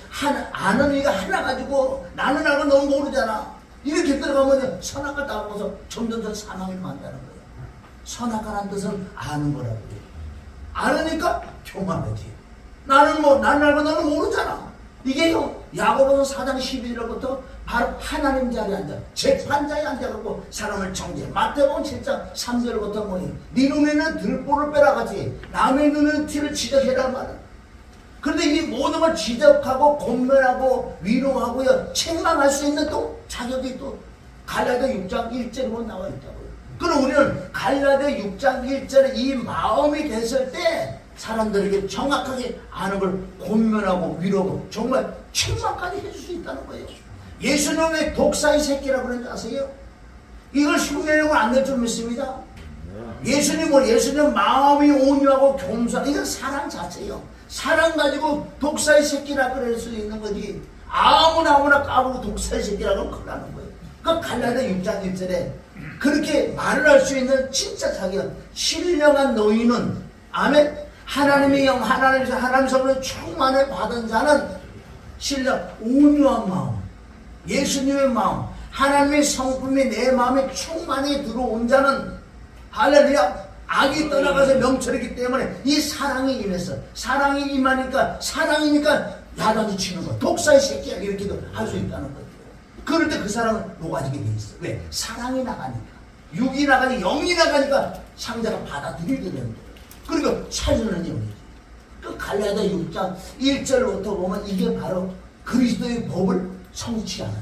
아는 이가 하나 가지고 나는 알고 너는 모르잖아. 이렇게 들어가면 선악과 따라가서 점점 사망을 만다는 거예요. 선악과라는 뜻은 아는 거라고요. 아느니까 교만하지. 나는 알고 너는 모르잖아. 이게요, 야고보서 4장 12절부터 바로 하나님 자리에 앉아, 재판자에 앉아갖고 사람을 정죄해. 마태복음 7장 3절부터 뭐니? 네 눈에는 들보를 빼라가지, 남의 눈에는 티를 지적해라 말이야. 그런데 이 모든 걸 지적하고, 권면하고, 위로하고요, 책망할 수 있는 또 자격이 또 갈라디아 6장 1절에 나와 있다고요. 그럼 우리는 갈라디아 6장 1절에 이 마음이 됐을 때 사람들에게 정확하게 아는 걸 권면하고 위로하고 정말 책망까지 해줄 수 있다는 거예요. 예수님의 독사의 새끼라고 그러는지 아세요? 이걸 흉내내고 안 될 줄 믿습니다. 예수님 마음이 온유하고 겸손한 이건 사랑 자체예요. 사랑 가지고 독사의 새끼라 그럴 수 있는 거지. 아무나 까불고 독사의 새끼라고 큰일 나는 거예요. 그 갈라디아 6장 1절에 그렇게 말을 할 수 있는 진짜 자기가 신령한 너희는 아멘. 하나님의 영, 하나님 성령의 충만을 받은 자는 신령, 온유한 마음, 예수님의 마음, 하나님의 성품이 내 마음에 충만히 들어온 자는 할렐루야, 악이 떠나가서 명철이기 때문에 이 사랑이 임했어. 사랑이 임하니까, 사랑이니까 야단이 치는 거야. 독사의 새끼야 이렇게도 할 수 있다는 거예요. 그럴 때 그 사람은 녹아지게 돼 있어. 왜? 사랑이 나가니까, 육이 나가니 영이 나가니까 상대가 받아들이게 되는 거예요. 그리고 찾으는 영이지. 그 갈라디아 6장 1절부터 보면 이게 바로 그리스도의 법을 성취하는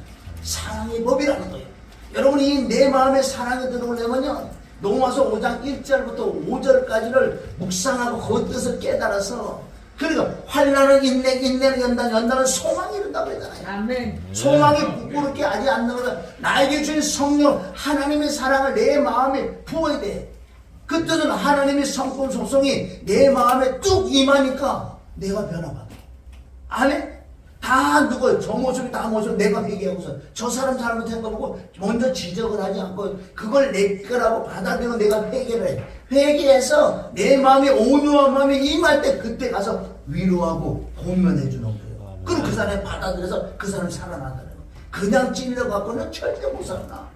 사랑의 법이라는 거예요. 여러분이 내 마음에 사랑이 들어오려면요, 로마서 5장 1절부터 5절까지를 묵상하고 그 뜻을 깨달아서, 그리고 환난은 인내, 인내는 연단, 연단은 소망이 이른다고 했잖아요. 아멘. 소망이 부끄럽게 하지 않는 거다. 나에게 주신 성령 하나님의 사랑을 내 마음에 부어야 돼. 그 뜻은 하나님의 성품 속성이 내 마음에 뚝 임하니까 내가 변화받아. 아멘? 다 누구예요? 저 모습이 다 모습 내가 회개하고서 저 사람 잘못한 거 보고 먼저 지적을 하지 않고 그걸 내 거라고 받아들이고 내가 회개를 해. 회개해서 내 마음이 온유한 마음이 임할 때 그때 가서 위로하고 권면해 주는 거예요. 그럼 그 사람이 받아들여서 그 사람이 살아나다는 거예요. 그냥 찔려 갖고는 절대 못 살아나.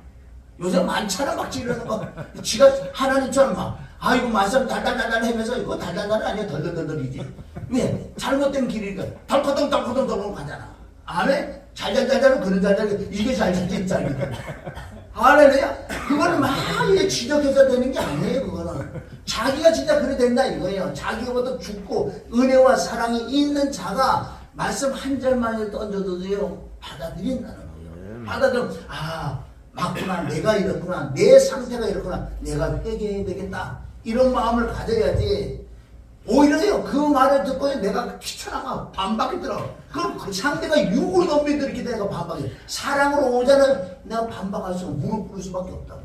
요새 많잖아 막 찌르는 거. 지가 하나님처럼 막 아이고 말씀 달달달달 하면서 이거 달달달 아니야 덜덜덜덜이지. 왜? 잘못된 길이니까 덜커덩 가잖아. 아멘? 잘잘잘잘은 그런 잘잘 이게 잘잘잘잘 할렐루야. 그거는 막 이게 지적해서 되는 게 아니에요. 그거는 자기가 진짜 그래 된다 이거예요. 자기보다 죽고 은혜와 사랑이 있는 자가 말씀 한 절만 던져도요 받아들인다는 거예요. 받아들이면 맞구나, 내가 이렇구나, 내 상태가 이렇구나, 내가 회개해야 되겠다 이런 마음을 가져야지. 오히려요 그 말을 듣고 내가 귀찮아가 반박이 들어. 그럼 그 상대가 육으로 넘기도 이렇게 내가 반박해. 사랑으로 오자는 내가 반박할 수 없고 무릎 꿇을 수밖에 없다고.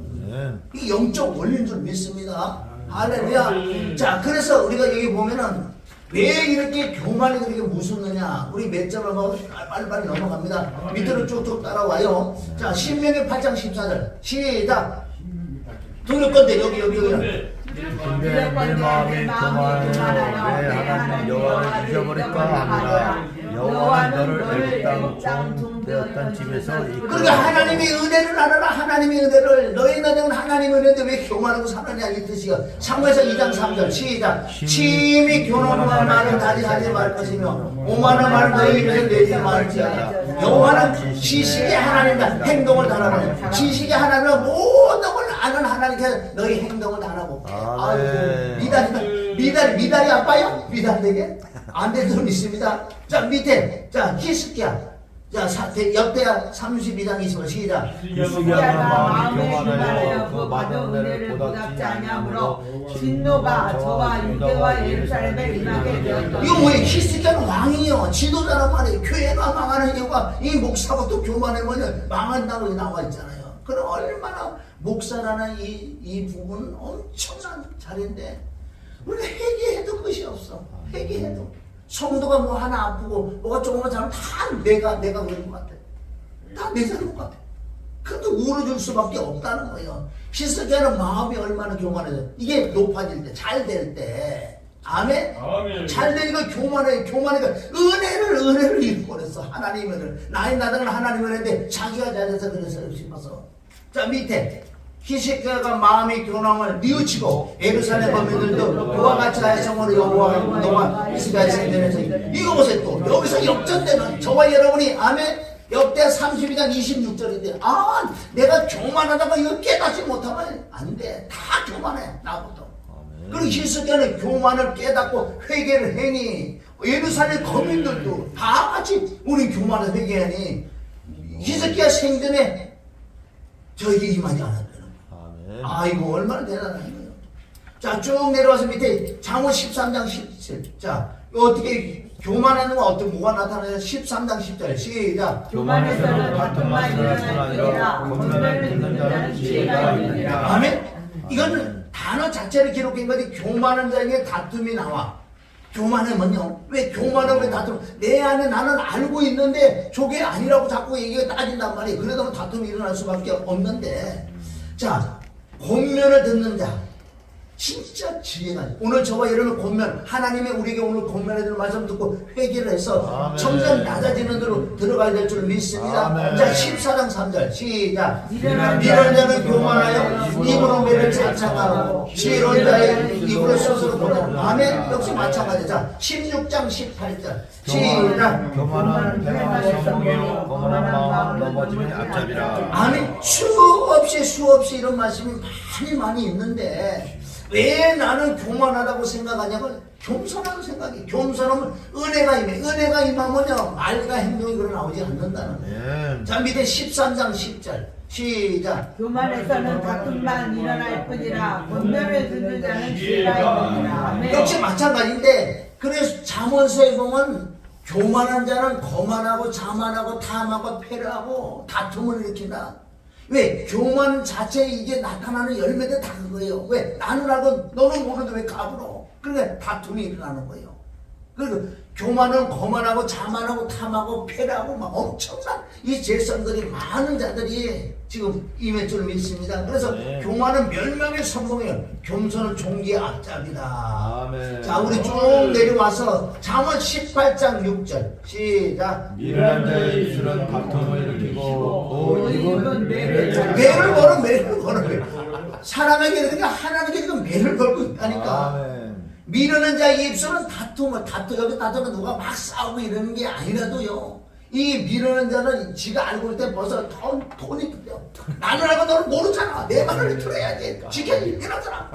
이게 영적 원리인 줄 믿습니다. 할렐루야. 자, 그래서 우리가 여기 보면은 왜 이렇게 교만이 그렇게 무섭느냐? 우리 몇 점을 먹어 빨리빨리 넘어갑니다. 밑으로 쭉쭉 따라와요. 자, 신명기 8장 14절 시작. 들을 건데 여기. 근데 내 마음이 교만하여 왜 하나님 여호와를 잊어버릴까 하느라 여호와는 너를 애굽 땅 되었던 집에서 그러니까 하나님의 은혜를 알아라. 하나님의 은혜를. 너희 너는 하나님의 은혜인데 왜 교만하고 사느냐 이 뜻이야. 사무엘서 2장 3절 시작. 심히 교만한 말을 다리하지 말 것이며 오만한 말을 너희 입에서 내지 말지어다. 여호와는 지식의 하나님이다. 행동을 달아보네. 지식의 하나님은 모든 걸 아는 하나님께 너희 행동을 달아보. 아멘. 미달이 아빠요? 미달 되게? 안 되는 분 있습니다. 자 밑에 자 히스기야. 자 역대하 32장 20절 시작. 히스기야가 마음이 교만하여 그 받은 은혜를 보답지 아니하므로 진노가 저와 유대와 예루살렘에 임하게 되었더니. 이거 뭐예요? 히스기야는 왕이요 지도자란 말이에요. 교회가 망하는 이유가 이 목사가 또 교만하면 망한다고 나와 있잖아요. 그럼 얼마나 목사라는 이 부분은 엄청난 자리인데 우리가 회개해도 끝이 없어. 회개해도 성도가 뭐 하나 아프고 뭐가 조금만 잘하면 다 내가 그런 것 같아. 다 내 잘못 같아. 그래도 울어줄 수밖에 없다는 거예요. 히스기야는 마음이 얼마나 교만해져. 이게 높아질 때, 잘 될 때. 아멘? 잘 되니까 교만하니까 은혜를 잃어버렸어. 하나님의 은혜를. 나의 나당은 하나님의 은혜인데 자기가 잘해서 그래서 싶어서. 자 밑에 히스기야가 마음이 교만함을 뉘우치고 예루살렘 거민들도 그와 같이 하여 성으로 여호와 너와 이스라엘 생전에서 이거 보세요. 또 여기서 역전되는 저와 여러분이 아멘. 역대 32장 26절인데 내가 교만하다가 이거 깨닫지 못하면 안 돼. 다 교만해 나부터. 그리고 히스기야는 교만을 깨닫고 회개를 하니 예루살렘 거민들도 다 같이 우리 교만을 회개하니 히스기야 생전에 저에게 임하지 않았다는 거예요. 아이고 얼마나 대단한 거예요. 자 쭉 내려와서 밑에 잠언 13장 17. 자 어떻게 교만하는 건 어떤 뭐가 나타나요? 13장 10절 시작. 교만에서는 같은 말이 일어나니라 권면을 듣는 자는 지혜가 있느니라. 아멘. 이거는 단어 자체를 기록한 거지. 교만한 자에게 다툼이 나와. 교만하면요. 왜 교만하면 왜 다툼? 내 안에 나는 알고 있는데 저게 아니라고 자꾸 얘기가 따진단 말이에요. 그러다 다툼이 일어날 수밖에 없는데. 자, 권면을 듣는 자. 진짜 지혜가 오늘 저와 여러분 권면 하나님의 우리에게 오늘 권면해줄 말씀 듣고 회개를 해서 아멘. 점점 낮아지는 대로 들어가야 될 줄 믿습니다. 아멘. 자 14장 3절 시작. 미련한 자는 교만하여 입으로 매를 자창하고 지혜로운 자의 입으로 스스로 보내는 아멘. 역시 마찬가지죠. 자 16장 18절 시작. 교만한 자가 성공이요 거만한 마음은 넘어지면 앞잡이라. 아멘. 수없이 이런 말씀이 많이 있는데 왜 나는 교만하다고 생각하냐면 겸손하다고 생각해. 겸손하면 은혜가 임해. 은혜가 임하면요 말과 행동이 그러 나오지 않는다는 거예요. 자 밑에 13장 10절 시작. 교만에서는 다툼만 일어날 뿐이라 권면을 듣는 자는 지혜가 있느니라. 아멘. 역시 마찬가지인데 그래서 잠언서에 보면 교만한 자는 거만하고 자만하고 탐하고 패러하고 다툼을 일으킨다. 왜? 교만 자체에 이게 나타나는 열매들 다 그거예요. 왜? 나는 알고 너는 모르는데 왜 까불어? 그러니까 다툼이 일어나는 거예요. 그리고 교만은 거만하고 자만하고 탐하고 패라고 막 엄청난 이 죄성들이 많은 자들이 지금 임할 줄 믿습니다. 그래서 교만은 멸망의 선봉이에요. 겸손은 종기의 앞잡이다. 아멘. 자 우리 쭉 내려와서 잠언 18장 6절 시작. 미련한 자의 입술은 다툼을 일으키고 입은 매를 매를 걸어. 사람에게 그러니까 하나님께 지금 매를 걸고 있다니까. 아멘. 미루는 자의 입술은 여기 다투면 누가 막 싸우고 이러는 게 아니라도요. 이 미루는 자는 지가 알고 있을 때 벌써 톤이 틀려. 나는 알고 너는 모르잖아. 내 말을 들어야지. 지켜야지. 이러잖아.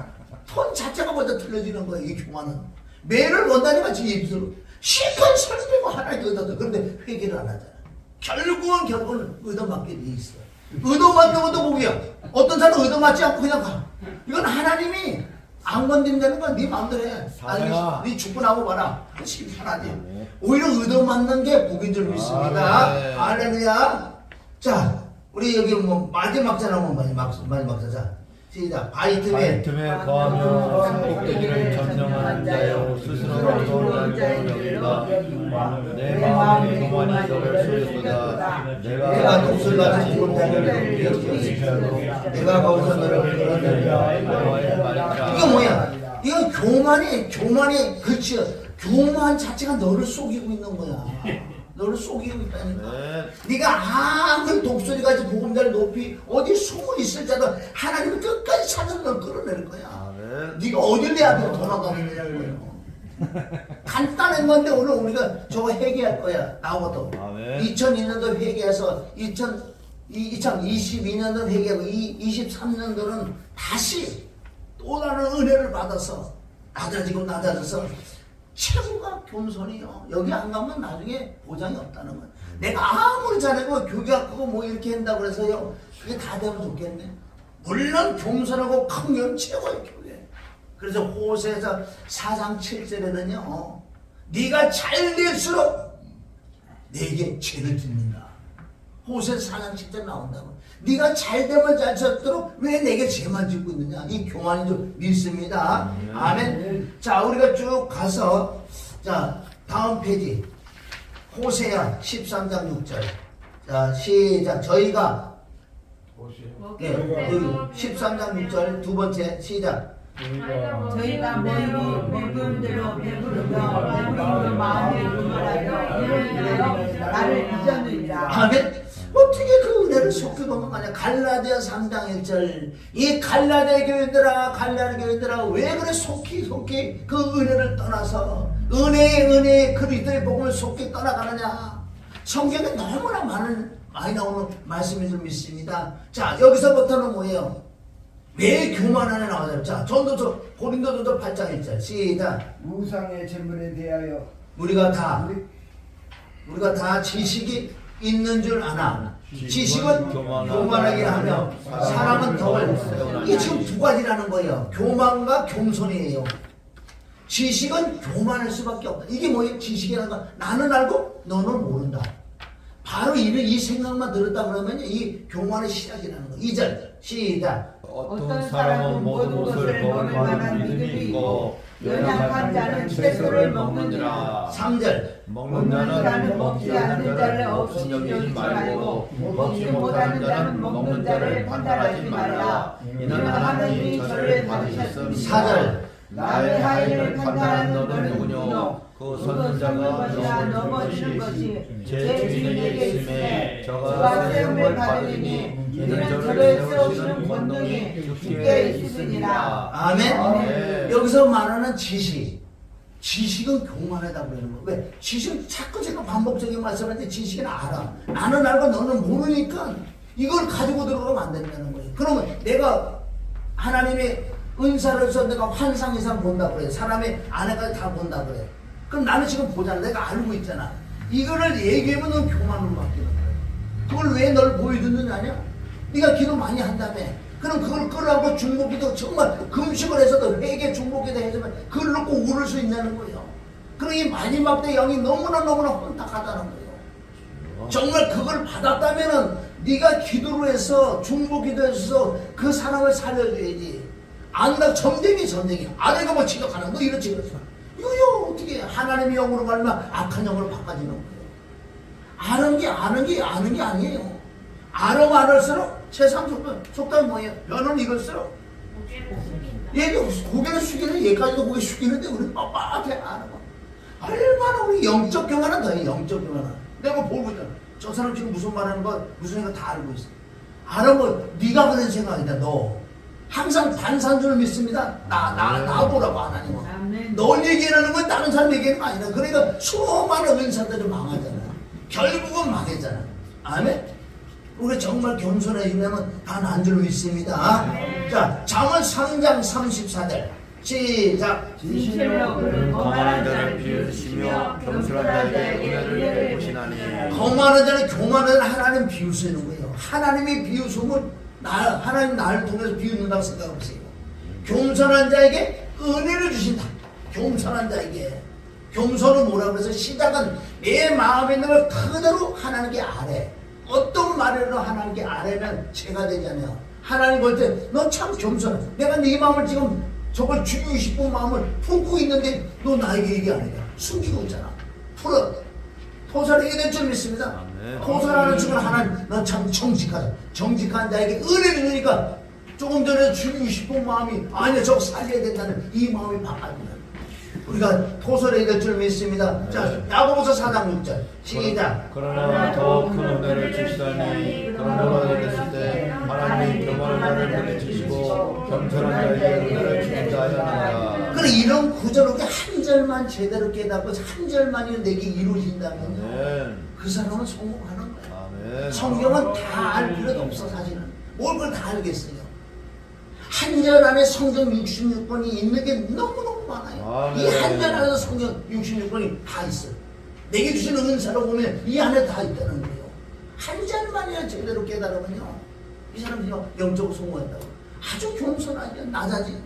톤 자체가 먼저 틀려지는 거예요. 이 교만은. 매를 건다니까 지 입술로. 실컷 설명고 하나님께 얻어도 그런데 회개를 안 하잖아. 결국은 의도맞게 돼 있어. 의도맞는 것도 복이야. 어떤 사람은 의도맞지 않고 그냥 가. 이건 하나님이 안 건드린다는 건 네 마음대로 해. 아니, 네 죽고 나고 봐라. 심판하지. 오히려 의도맞는 게 복인 줄 믿습니다. 할렐루야. 자, 우리 여기 뭐 마지막 자 나오면 마지막 자. 시작. 바이틈에 거하며 상복되기를 전정한 자여 스스로 의로운 자의 여기가 내 마음이 교만이 너를 쏘였도다. 내가 독수리 같은 죽은 자를 기억하시고 내가 거기서 너를 끌어내리라. 이거 뭐야? 이거 교만이 그치. 교만 자체가 너를 속이고 있는 거야. 너를 속이고 있다니까. 아멘. 네가 아무리 독수리같이 보금자리 높이 어디 숨어 있을지라도 하나님은 끝까지 찾아서 널 끌어낼 거야. 아멘. 네가 어딜 내 앞에 돌아가느냐는 거예요. 간단한 건데 오늘 우리가 저거 회개할 거야. 나하고도. 아멘. 2002년도 회개해서 2022년도 회개하고 23년도는 다시 또 다른 은혜를 받아서 낮아지고 낮아져서 최고가 겸손이요. 여기 안 가면 나중에 보장이 없다는 거야. 내가 아무리 잘하고 교육하고 뭐 이렇게 한다고 해서요. 그게 다 되면 좋겠네. 물론 겸손하고 큰 건 최고의 교회. 그래서 호세에서 4장 7절에는요. 네가 잘 될수록 내게 죄를 짓는다. 호세 4장 7절 나온다고. 네가 잘 되면 잘 되도록 왜 내게 죄만 짓고 있느냐. 이 교만이 좀 믿습니다. 아멘. 자, 우리가 쭉 가서 자 다음 페이지 호세야 13장 6절. 자 시작. 저희가 예, 여기 13장 6절 두 번째 시작. 저희가 모이고 배부른 대로 배부르며 배부른 마음에 구걸하여 이를 나를 잊었느니라. 아멘. 어떻게 그 은혜를 속히 보면 말이야. 갈라디아 3장 1절. 이 갈라디아 교인들아 갈라디아 교인들아 왜 그래 속히 그 은혜를 떠나서 은혜의 그리스도의 복음을 속히 떠나가느냐. 성경에 너무나 많이 나오는 말씀인 줄 믿습니다. 자 여기서부터는 뭐예요? 왜 교만하냐 나오죠. 자 전도서 고린도전서 8장 1절 시작. 우상의 재물에 대하여 우리가 다 지식이 있는 줄 아나. 지식은 교만하게 하며 사람은 덕을. 이게 지금 두 가지라는 거예요. 교만과 겸손이에요. 지식은 교만할 수밖에 없다. 이게 뭐예요? 지식이라는 건 나는 알고 너는 모른다. 바로 이 생각만 들었다 그러면 이 교만의 시작이라는 거. 2절 시작. 어떤 사람은 모든 것을 먹을 만한 믿음이 있고 연약한 자는 채소를 먹느니라. 3절 먹는 자는 먹지 않는 자를 없이 여기지 말고 먹지 못하는 자는 먹는 자를 판단하지 말라. 이는 하나님이 저를 받으셨음이니라. 4절 남의 하인을 판단하는 너는 누구뇨? 그 선는 자가 넘어지는 것이 제 주인에게 있음에 저가 세움을 받으니 이는 저를 세우시는 권능이 주께 있으니라. 아멘. 여기서 말하는 지식은 교만하다고 그러는 거예요. 왜? 지식은 자꾸 제가 반복적인 말씀하는데 지식은 알아. 나는 알고 너는 모르니까 이걸 가지고 들어가면 안 된다는 거예요. 그러면 내가 하나님의 은사를 써 내가 환상 이상 본다 그래. 사람의 아내까지 다 본다 그래. 그럼 나는 지금 보잖아. 내가 알고 있잖아. 이거를 얘기하면 넌 교만으로 바뀌는 거야. 그걸 왜 널 보여주느냐냐? 네가 기도 많이 한다며. 그럼 그걸 끌어안고 중보기도 정말 금식을 해서도 회개 중보기도 해주면 그걸 놓고 울을 수 있냐는 거예요. 그럼 이 마지막 때 영이 너무나 혼탁하다는 거예요. 정말 그걸 받았다면은 네가 기도로 해서 중보기도해서 그 사람을 살려줘야지. 안다 전쟁이 아내가 뭐 지적하나 너 이렇지 그랬어. 이거 어떻게 하나님의 영으로 말면 악한 영으로 바꿔지는 거예요. 아는 게 아니에요. 알을수록 세상 속담이 뭐예요? 너는 이걸수록 고개를 숙이는 얘까지도 고개 숙이는데 우리 빳빳해 알아. 얼마나 우리 영적 교만은 더해. 영적 교만은 내가 보고 있잖아. 저 사람 지금 무슨 말하는 거 무슨 생각 다 알고 있어. 알아보 네가 그런 생각이다. 너 항상 반산주를 믿습니다. 나 보라고 하나님은. 널 얘기하는 건 다른 사람 얘기하는 거 아니라. 그러니까 수많은 은사들이 망하잖아. 결국은 망했잖아. 아멘. 우리 정말 겸손해지면 다 난 줄 믿습니다. 자, 잠언 3장 34절 시작. 진실로 그는 거만한 자를 비우시며 겸손한 자에게 은혜를 베푸시나니. 거만한 자는 교만한 하나님 비우시는 거예요. 하나님이 비우시면 하나님 나를 통해서 비웃는다고 생각하세요. 겸손한 자에게 은혜를 주신다. 겸손한 자에게. 겸손은 뭐라고 그래서 시작은 내 마음에 있는 걸 그대로 하나님께 아뢰. 어떤 말이라도 하나님께 아뢰면 죄가 되잖아요. 하나님 볼 때 너 참 겸손해. 내가 네 마음을 지금 저걸 죽이고 싶은 마음을 품고 있는데 너 나에게 얘기 안 해. 숨기고 있잖아. 풀어. 토설하게 될 줄 믿습니다. 토설하는 측은 하나님 너 참 정직하다. 정직한 자에게 은혜를 주니까 조금 전에 죽이고 싶은 마음이 아니야 저거 살려야 된다는 이 마음이 바꿔진다. 우리가 토설해야 될 줄 믿습니다. 자, 야고보서 4장 6절 시작. 그러나 더 큰 은혜를 주시다니 그런 너가 됐을 때 하나님이 교만한 자를 물리치시고 겸손한 자에게 은혜를 주신다 하였느니라. 그래 이런 구절을 한 절만 제대로 깨닫고 한 절만이 내게 이루어진다면요. 아멘. 그 사람은 성공하는 거야. 아멘. 성경은 다 알 필요도 없어 사실은. 뭘 그걸 다 알겠어요. 한 절 안에 성경 66권이 있는 게 너무너무 많아요. 이 한 절 안에서 성경 66권이 다 있어요. 내게 주신 은사로 보면 이 안에 다 있다는 거예요. 한 절만이야 제대로 깨달으면요. 이 사람이 영적으로 성공했다고. 아주 겸손하게 낮아지고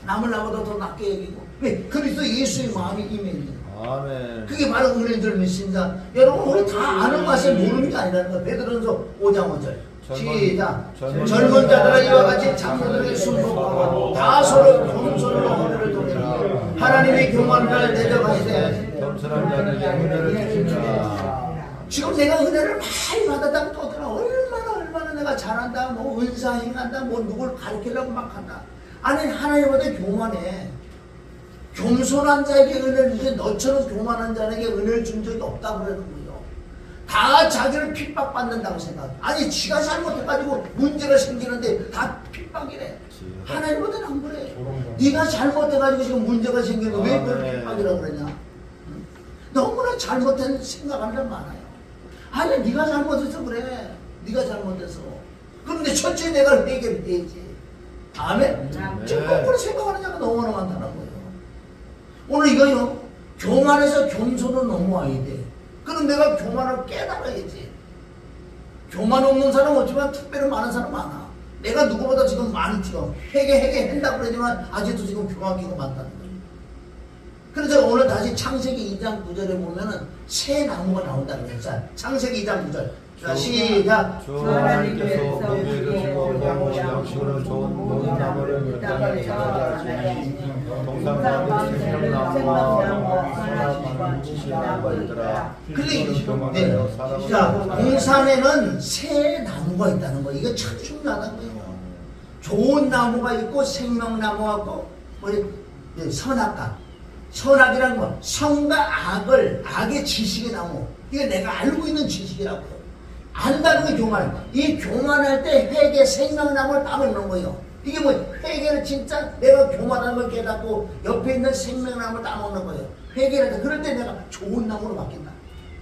남을 나보다 더 낮게 여기고 왜? 그리스도 예수의 마음이 임해 있는 거예요. 아멘. 그게 바로 은혜인 줄 믿습니다. 여러분 우리 다 아는 맛에 모르는 게 아니라는 거예요. 베드로전서 5장 5절 시작. 젊은 자들아 이와 같이 장로들에게 순종하고 다 서로 겸손으로 은혜를 동행하고 하나님의 교만을 대적하시되 겸손한 자들에게 은혜를 주시라. 지금 내가 은혜를 많이 받았다고 떠들어. 얼마나 내가 잘한다, 뭐 은사 행한다, 뭐 누굴 가르치려고 막 한다. 아니 하나님보다 교만해. 겸손한 자에게 은혜를 주지 너처럼 교만한 자에게 은혜를 준 적이 없다고 그러는 거예요. 다 자기를 핍박받는다고 생각해. 아니 지가 잘못해가지고 문제가 생기는데 다 핍박이래. 하나님보다는 안 그래. 네가 잘못해가지고 지금 문제가 생기는데 왜 그걸 핍박이라고 그러냐. 너무나 잘못된 생각하는 사람 많아요. 아니 네가 잘못해서 그래. 네가 잘못해서. 그런데 첫째 내가 해결해야지. 아멘. 지금 거꾸로 생각하는 자가 너무나 많다는 거예요. 오늘 이거요. 교만해서 겸손은 넘어와야 돼. 그럼 내가 교만을 깨달아야지. 교만 없는 사람 없지만 특별히 많은 사람 많아. 내가 누구보다 지금 많죠. 회개한다고 그러지만 아직도 지금 교만기가 많다는 거예요. 그래서 오늘 다시 창세기 2장 9절에 보면은 새 나무가 나온다는 거예요. 자, 창세기 2장 9절. 자, 시작. 주 하나님께서 보기에도 즐거운 양식으로 좋은 모든 나무를 땅에 자라게 동산과 생명나무와 선악과는 지시하는 것이더라. 그러니까 자, 동산에는 새 나무가 있다는 거예요. 이거 참 중요하다는 거예요. 좋은 나무가 있고 생명나무가 있고 선악과. 선악이라는 건 선과 악의 지식의 나무. 이게 내가 알고 있는 지식이라고요. 안다는 게 교만이에요. 이 교만할 때 회개 생명나무를 따먹는 거예요. 이게 뭐 회개를 진짜 내가 교만한 걸 깨닫고 옆에 있는 생명나무를 따먹는 거예요. 회개를 할 때 그럴 때 내가 좋은 나무로 바뀐다.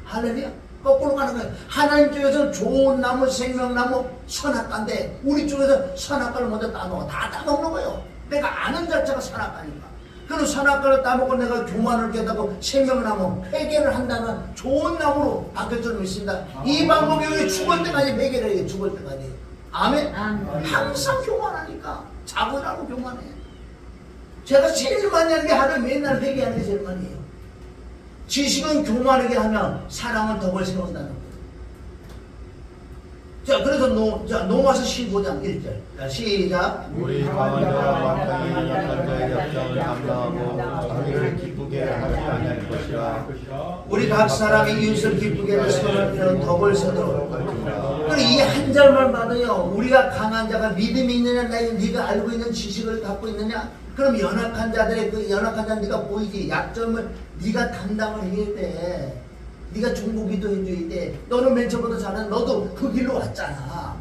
할렐루야. 거꾸로 가는 거예요. 하나님 쪽에서 좋은 나무 생명나무 선악과인데 우리 쪽에서 선악과를 먼저 따먹어. 다 따먹는 거예요. 내가 아는 자체가 선악과니까. 그럼 선악과를 따먹고 내가 교만을 깨닫고 생명나무 회개를 한다면 좋은 나무로 바뀔 줄 믿습니다. 이 방법이 우리 죽을 때까지 회개를 해요. 죽을 때까지. 아멘. 항상 교만하니까 자고나고 교만해. 제가 제일 많이 하는 게 하루 맨날 회개하는 게 제일 많이 해요. 지식은 교만하게 하면 사랑은 덕을 세운다는 거예요. 자, 그래서 로마서 15장 1절. 자, 시작. 우리 강한 자와 마땅히 약한 자의 약점을 감당하고 자기를 기쁘게 하지 아니할 것이라. 우리 각 사람이 이웃을 기쁘게 하는 선을 덕을 세도록. 그럼 이 한 절만 봐도요. 우리가 강한 자가 믿음이 있느냐, 네가 알고 있는 지식을 갖고 있느냐. 그럼 연약한 자들의 그 연약한 자 네가 보이지. 약점을 네가 담당을 해야 돼. 네가 중보기도 해줘야 돼. 너는 맨 처음부터 잘해. 너도 그 길로 왔잖아.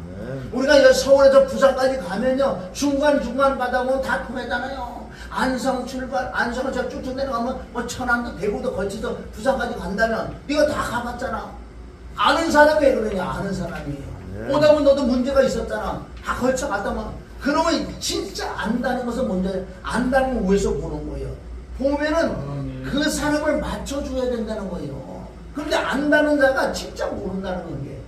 우리가 서울에서 부산까지 가면요. 중간중간 가다 보면 다 통하잖아요. 안성 출발, 안성을 쭉 내려가면 뭐 천안도 대구도 거쳐서 부산까지 간다면 네가 다 가봤잖아. 아는 사람이 왜 그러냐. 아는 사람이에요. 오다 보면 너도 문제가 있었잖아. 다 걸쳐 갔다면. 그러면 진짜 안다는 것은 뭔지 안다는 걸 위해서 보는 거예요. 보면은 그 사람을 맞춰줘야 된다는 거예요. 그런데 안다는 자가 진짜 모른다는 게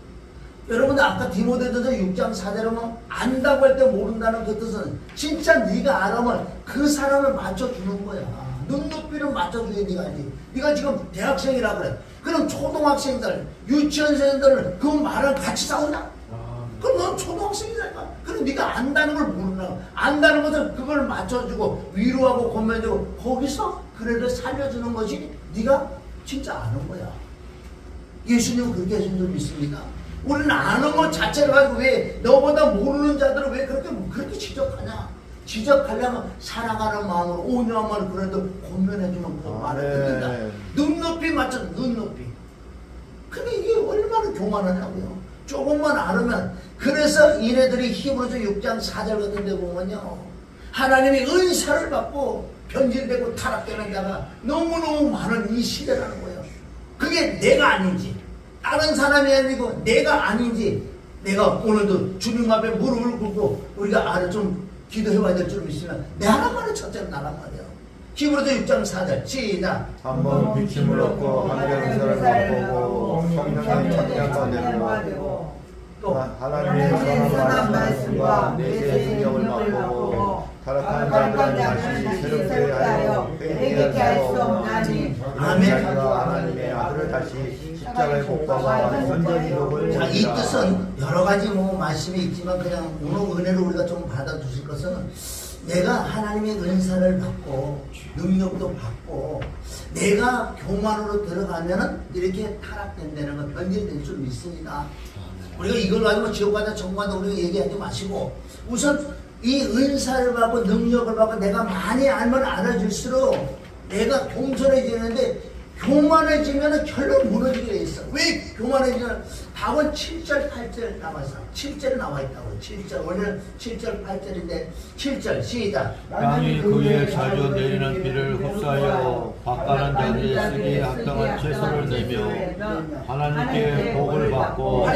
여러분들 아까 디모데전서 6장 4절에 보면 안다고 할 때 모른다는 그 뜻은 진짜 네가 알아면 그 사람을 맞춰주는 거야. 눈높이를 맞춰줘야 네가 알지. 네가 지금 대학생이라 그래. 그럼 초등학생들 유치원생들 그 말을 같이 싸우냐? 그럼 넌 초등학생이라니까. 그럼 네가 안다는 걸 모르나. 안다는 것은 그걸 맞춰주고 위로하고 권면해주고 거기서 그래도 살려주는 것이 네가 진짜 아는 거야. 예수님은 그렇게 하신 줄 믿습니다. 우리는 아는 것 자체를 가지고 왜 너보다 모르는 자들을 왜 그렇게 지적하냐. 지적하려면 사랑하는 마음으로 온유한 마음으로 그래도 권면해주면 그 말을 듣는다. 눈높이 맞춰 눈높이. 근데 이게 얼마나 교만하냐고요. 조금만 알으면. 그래서 이네들이 히브리서 6장 4절 같은 데 보면요, 하나님이 은사를 받고 변질되고 타락되는 자가 너무너무 많은 이 시대라는 거예요. 그게 내가 아닌지, 다른 사람이 아니고 내가 아닌지, 내가 오늘도 주님 앞에 무릎을 꿇고 우리가 알아 좀 기도해봐야 될 줄 믿으면 내 하나만의 첫째는 나란 말이에요. 히브리서 6장 4절 시작. 한번 비침을 얻고 하늘의 은사를 맛보고 성령의 천년가 되고 또 하나님의 선한 말씀과 내세 능력을 맛보고 타락한 자들은 다시 새롭게 하여 회개케 할 수 없나니 아멘. 자기가 하나님의 아들을 다시 십자가에 못 박아 현재 기록을 자, 이 뜻은 여러 가지 뭐 말씀이 있지만 그냥 오늘 은혜를 우리가 좀 받아주실 것은, 내가 하나님의 은사를 받고 능력도 받고 내가 교만으로 들어가면은 이렇게 타락된다는 건 변질될 줄 믿습니다. 우리가 이걸 가지고 지옥 가자 천국 가자 우리가 얘기하지 마시고, 우선 이 은사를 받고 능력을 받고 내가 많이 알면 알아질수록 내가 겸손해지는데, 교만해지면 결론 무너지게 돼 있어. 왜 교만해지면? 답은 7절 8절 나와서 7절 나와 있다고. 7절 원래는 7절 8절인데 7절 시작. 땅이 그의 자주 내리는 비를 흡수하여 밭가는 자들이 쓰기에 합당한 채소를 내며 하나님께 복을 받고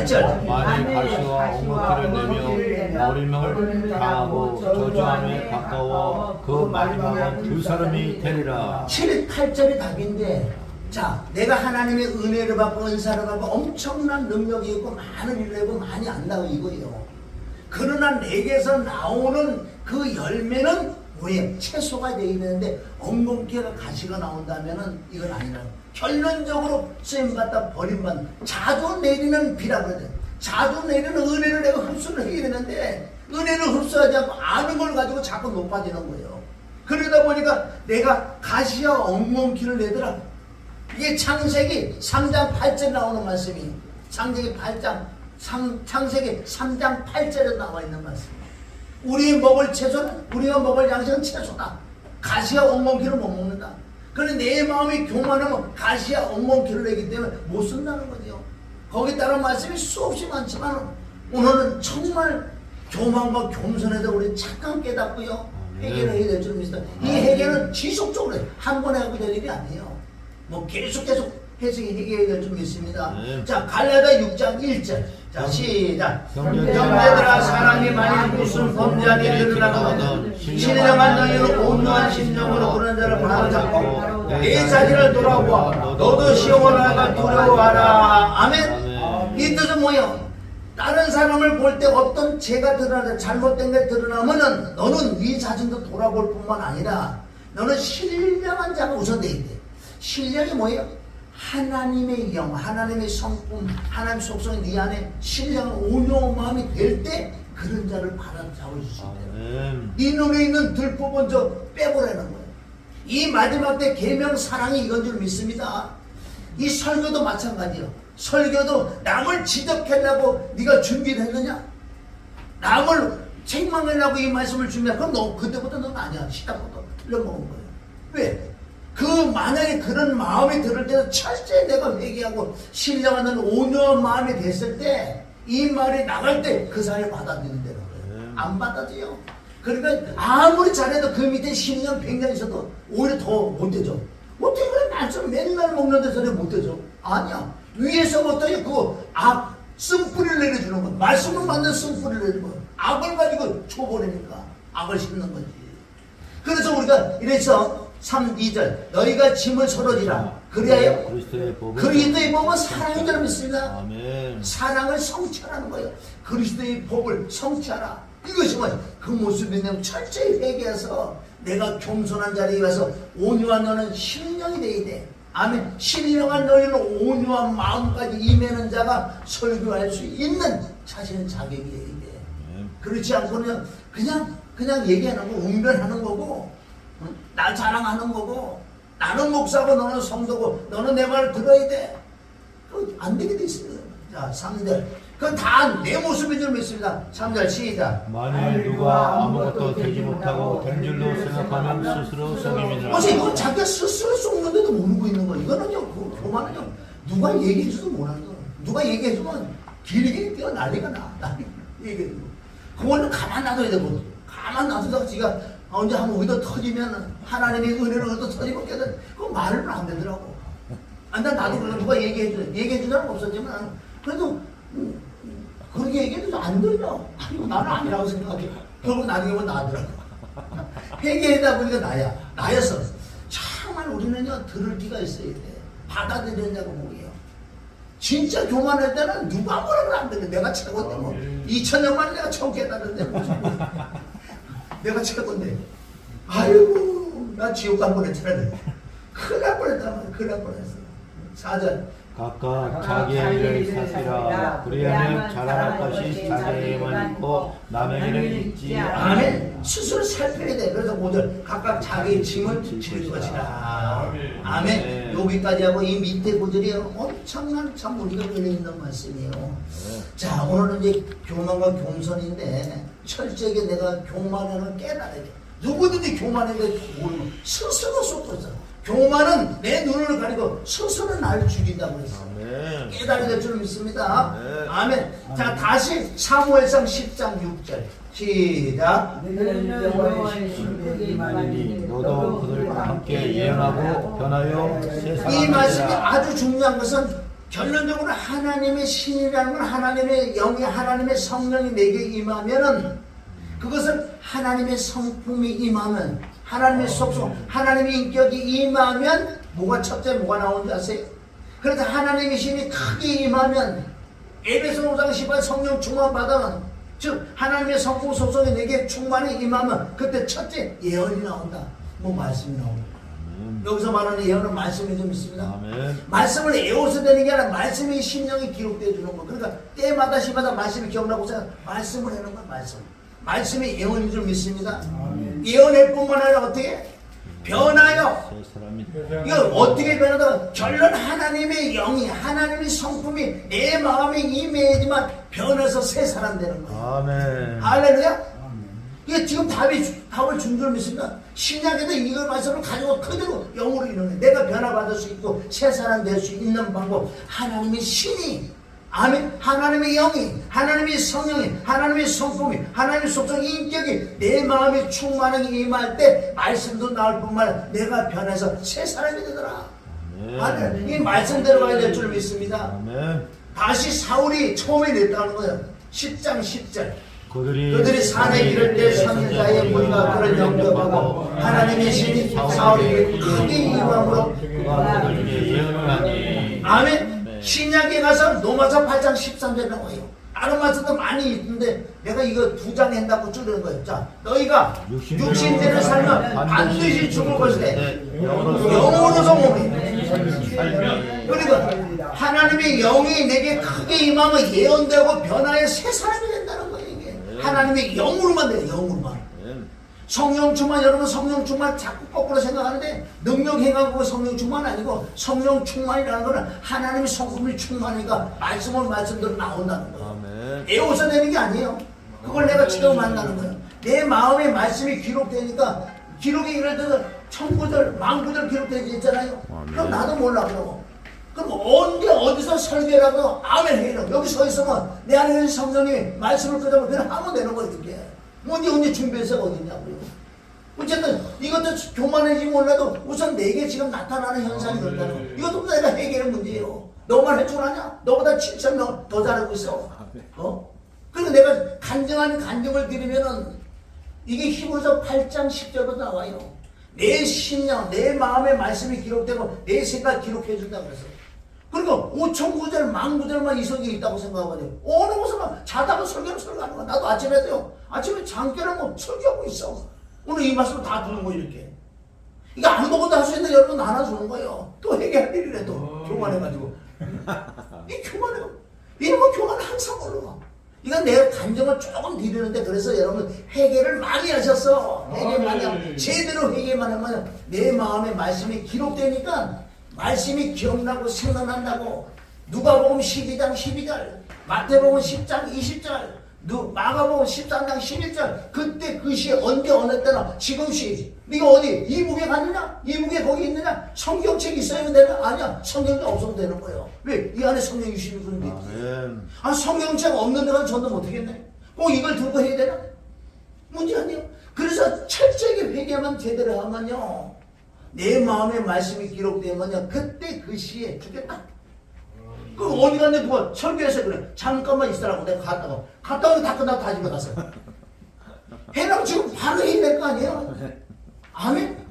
많이 가시와 엉겅퀴를 내며 어리명을 당하고 저주함에 가까워 그 마지막은 두 사람이 되리라. 7, 8절이 답인데, 자, 내가 하나님의 은혜를 받고 은사를 받고 엄청난 능력이 있고 많은 일을 하고 많이 안다고 이거예요. 그러나 내게서 나오는 그 열매는 뭐예요? 채소가 되어야 되는데 엉겅퀴가 가시가 나온다면은 이건 아니라, 결론적으로 쓰임받다 버림받는, 자주 내리는 비라 그러죠. 자주 내리는 은혜를 내가 흡수를 해야 되는데 은혜를 흡수하지 않고 아는 걸 가지고 자꾸 높아지는 거예요. 그러다 보니까 내가 가시와 엉겅퀴를 내더라. 이게 창세기 3장 8절에 나오는 말씀이, 창세기 3장 8절에 나와 있는 말씀. 우리 먹을 채소는, 우리가 먹을 양식은 채소다. 가시와 엉겅퀴를 못 먹는다. 그런데 내 마음이 교만하면 가시와 엉겅퀴를 내기 때문에 못 쓴다는 거죠. 거기에 따른 말씀이 수없이 많지만 오늘은 정말 교만과 겸손에서 우리 착각 깨닫고요, 해결을 해야 될 줄 믿습니다. 이 해결은 지속적으로 한 번에 하고 될 일이 아니에요. 뭐 계속 해석이 해결해야 될 줄 믿습니다. 자, 갈라디아 6장 1절. 자, 시작. 형제들아, 사람이 만일 무슨 범죄한 일이 드러나거든 신령한 너희는 온유한 심령으로 그런 자를 바로잡고 내 자신을 돌아보아 너도 시험을 하다가 두려워하라. 아멘. 이 뜻은 뭐예요? 다른 사람을 볼 때 어떤 죄가 드러나다, 잘못된 게 드러나면은 너는 네 자신도 돌아볼 뿐만 아니라 너는 신령한 자가 우선돼야 돼. 신령이 뭐예요? 하나님의 영, 하나님의 성품, 하나님 속성이 네 안에 신령한 온유한 마음이 될 때 그런 자를 바라잡을 수 있다. 네 눈에 있는 들보 먼저 빼보라는 거예요. 이 마지막 때 계명 사랑이 이건 줄 믿습니다. 이 설교도 마찬가지예요. 설교도 남을 지적하려고 네가 준비를 했느냐? 남을 책망하려고 이 말씀을 준비해. 그럼 너 그때부터 넌 아니야. 시작부터 틀려먹은 거예요. 왜? 그 만약에 그런 마음이 들을 때는 철저히 내가 회개하고 신령하는 온유한 마음이 됐을 때 이 말이 나갈 때 그 사람이 받아들이는 거예요. 안 받아들여. 그러니까 아무리 잘해도 그 밑에 10년 100년 있어도 오히려 더 못되죠. 어떻게 그래 말씀 맨날 먹는데 저래 못되죠. 아니야. 위에서부터 그거 쓴뿌리를 내려주는 거야. 말씀을 만든 쓴뿌리를 내주는 거야. 악을 가지고 쳐버리니까 악을 씹는 거지. 그래서 우리가 이래서 2절 너희가 짐을 서로지라 그리하여 그리스도의 법은 사랑인 줄 믿습니다. 아멘. 사랑을 성취하라는 거예요. 그리스도의 법을 성취하라. 이것이 뭐야? 그 모습이 되면 철저히 회개해서 내가 겸손한 자리에 가서 온유한 너는 신령이 돼야 돼. 아멘. 신령한 너희는 온유한 마음까지 임하는 자가 설교할 수 있는 자신은 자격이 돼야 돼. 그렇지 않고는 그냥 얘기하는 거, 웅변하는 거고, 나 자랑하는 거고, 나는 목사고 너는 성도고 너는 내 말을 들어야 돼. 안 되게 돼 있습니다. 자, 3절 그건 다 내 모습인 줄 믿습니다. 3절 시작. 만일 누가 아무것도 되지 못하고 된 줄로 생각하면 스스로 속임이니라. 어제 이건 자기가 스스로 속는데도 모르고 있는 거. 이거는요, 교만은요, 누가 얘기해줘도 못하는 거. 누가 얘기해주면 길게 뛰어 난리가 나. 얘기해주고. 그거는 가만 놔둬야 되고, 가만 놔두다가 지가 언제 한번 어디다 터지면, 하나님의 은혜로 어디다 터지면 깨닫, 그거 말을 안 되더라고. 나도 그런 누가 얘기해주는 사람 없었지만, 그래도, 그렇게 얘기해도 안 들려. 아니, 나는 아니라고 생각해. 결국 나중에 보면 나더라고. 회개하다 보니까 나였어. 정말 우리는요, 들을 기가 있어야 돼. 받아들였냐고 뭐예요. 진짜 교만할 때는 누가 뭐라고 안 되는데 내가 최고인데 뭐 2000년 만에 내가 처음 깨달았는데 내가 최고인데 아이고 나 지옥 갈 뻔했잖아. 큰일 날 뻔했단 말이야. 큰일 날 뻔했어. 4절 각각 자기의 일을 사시라. 그리하면 자랑할 것이 자기에게만 있고 남에게는 있지 않으니. 아멘. 스스로 살펴야 돼. 그래서 5절 각각 자기의 짐을 질 것이라. 아멘. 여기까지 하고 이 밑에 구절이 엄청난 참 우리가 은혜 있는 말씀이에요. 자, 오늘은 이제 교만과 겸손인데 철저하게 내가 교만을 깨달아야 돼. 누구든지 교만인데 스스로 쏟고 있어. 교만은 내 눈을 가리고 스스로 나를 죽인다고 했어. 아멘. 깨달아야 될 줄 믿습니다. 아멘. 아멘. 자, 다시 사무엘상 10장 6절 시작. 너도 그들과 함께 예언하고 변하여 새 이 말씀이 사람이라. 아주 중요한 것은 결론적으로 하나님의 신이라는 건 하나님의 영이 하나님의 성령이 내게 임하면은 그것은 하나님의 성품이 임하면 하나님의 속성 하나님의 인격이 임하면 뭐가 첫째 뭐가 나오는지 아세요? 그래서 하나님의 신이 크게 임하면 에베소 5장 10절 성령 충만 받아는 즉 하나님의 성품 속성이 내게 충만히 임하면 그때 첫째 예언이 나온다. 뭐 말씀이 나온다. 여기서 말하는 예언은 말씀이 좀 있습니다. 아멘. 말씀을 외워서 되는 게 아니라 말씀이 심령이 기록되어 주는 거. 그러니까 때마다 시마다 말씀이 기억나고 말씀을 하는 건 말씀. 말씀이 예언인 줄 믿습니다. 예언할 뿐만 아니라 어떻게? 변하여. 새 사람이 이거 어떻게 변하다? 결론 하나님의 영이 하나님의 성품이 내 마음에 임해야지만 변해서 새 사람 되는 거예요. 아멘. 할렐루야? 이게 지금 답을 준 줄 믿습니다. 신약에도 이걸 말씀을 가지고 그대로 영으로 이루네. 내가 변화받을 수 있고 새 사람 될 수 있는 방법. 하나님의 신이, 아멘. 하나님의 영이, 하나님의 성령이, 하나님의 성품이, 하나님의 속성이, 인격이 내 마음에 충만하게 임할 때 말씀도 나올 뿐만 아니라 내가 변해서 새 사람이 되더라. 아멘. 이 말씀대로 가야 될 줄 믿습니다. 아멘. 다시 사울이 처음에 냈다는 거예요. 10장 10절. 그들이 산에 이를 때 선지자의 무리가 그를 영접하고 하나님의 신이 사울에게 크게 임함으로 그가 그들에게 예언을 하니. 아멘. 신약에 가서 로마서 8장 13절 나와요. 다른 말씀도 많이 있는데 내가 이거 2장 한다고 줄이는 거예요. 자, 너희가 육신대로 살면 반드시 죽을 것이래. 영으로서 몸이. 그리고 하나님의 영이 내게 크게 임하면 예언되고 변화의 새 사람이 된다는 거예요. 이게 하나님의 영으로만 돼요. 영으로만. 성령 충만, 여러분 성령 충만 자꾸 거꾸로 생각하는데 능력 행하고 성령 충만 아니고 성령 충만이라는 거는 하나님의 성품이 충만하니까 말씀대로 나온다는 거예요. 애워서 되는 게 아니에요. 그걸 내가 지금 만나는 거예요. 내 마음에 말씀이 기록되니까 기록이 예를 들어서 천구절, 만구절 기록되어 있잖아요. 그럼 나도 몰라 그러고. 그럼 언제 어디서 설교라고 아멘 해요. 여기 서 있으면 내 안에 있는 성령이 말씀을 끄자면 그냥 하면 되는 거예요. 이렇게. 언제 준비해서 어딨냐고요. 어쨌든 이것도 교만해지 몰라도 우선 내게 지금 나타나는 현상이 그렇다는 거예요. 이것도 내가 해결의 문제예요. 너만 할 줄 아냐? 너보다 7,000명 더 잘하고 있어. 그리고 내가 간증을 드리면은 이게 히브리서 8장 10절부터 나와요. 내 심령, 내 마음의 말씀이 기록되고 내 생각 기록해 준다 그래서. 그리고 5,009절, 10,000구절만 이성이 있다고 생각하거든요. 어느 곳에만 자다가 설교하는 거야. 나도 아침에도요. 아침에 잠결하고 설교하고 있어. 오늘 이 말씀 다 두는 거 이렇게. 이거 아무것도 할 수 있는데 여러분 나눠주는 거예요. 또 회개할 일이래 또. 교만해가지고. 이 교만해가. 이러면 교만은 항상 올라가. 이건 내가 감정을 조금 드리는데 그래서 여러분 회개를 많이 하셨어. 회개 많이 하면 제대로 회개만 하면 내 마음에 말씀이 기록되니까 말씀이 기억나고 생각난다고. 누가복음 12장 12절 마태복음 10장 20절, 마가복음 13장 11절. 그때 그 시에 언제 어느 때나 지금 시지. 네가 어디 이북에 갔느냐? 이북에 거기 있느냐? 성경책 있어야 되는 아니야. 성경책 없어도 되는 거예요. 왜? 이 안에 성경 유심히 그런데 있지. 성경책 없는 데가 전도 못하겠네. 꼭 이걸 들고 해야 되나? 문제 아니에요. 그래서 철저하게 회개만 제대로 하면요, 내 마음의 말씀이 기록되면요, 그때 그 시에 죽겠다. 그 어디 갔는데 누가 설교해서 그래. 잠깐만 있으라고 내가 갔다 오면 다 끝나고 다 집에 갔어. 해랑 지금 바로 해야 될 거 아니에요? 아멘?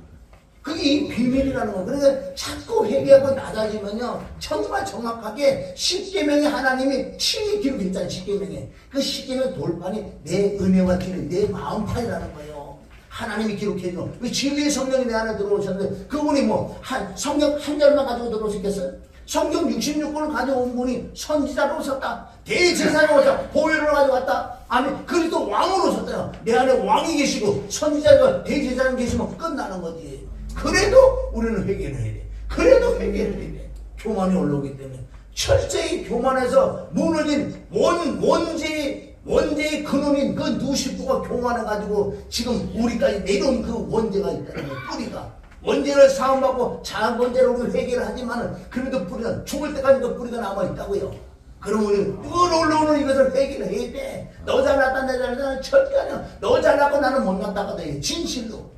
그게 이 비밀이라는 거. 그러니까 자꾸 회개하고 낮아지면요, 정말 정확하게 십계명에 하나님이 친히 기록했잖아요. 십계명에. 그 십계명 돌판이 내 은혜와 기능, 내 마음판이라는 거예요. 하나님이 기록해줘. 그 진리의 성령이 내 안에 들어오셨는데 그분이 뭐 성경 한 절만 가지고 들어오셨겠어요? 성경 66권을 가져온 분이 선지자로 오셨다. 대제사장으로 오셨다. 보혈을 가져왔다. 아멘. 그리스도 왕으로 오셨다. 내 안에 왕이 계시고 선지자가 대제사장 계시면 끝나는 거지. 그래도 우리는 회개를 해야 돼. 그래도 회개를 해야 돼. 교만이 올라오기 때문에 철저히 교만해서 무너진 원죄의 근원인 그 누시프가 교만해가지고 지금 우리까지 내려온 그 원죄가 있다는 거야. 뿌리가. 원죄를 사함받고 작은 원죄로 우리 회개를 하지만은 그래도 뿌리가 죽을 때까지 그 뿌리가 남아있다고요. 그럼 우리는 올라오는 이것을 회개를 해야 돼. 너 잘났다 내 잘났다 절대 아니야. 너 잘났고 나는 못났다가 돼. 진실로.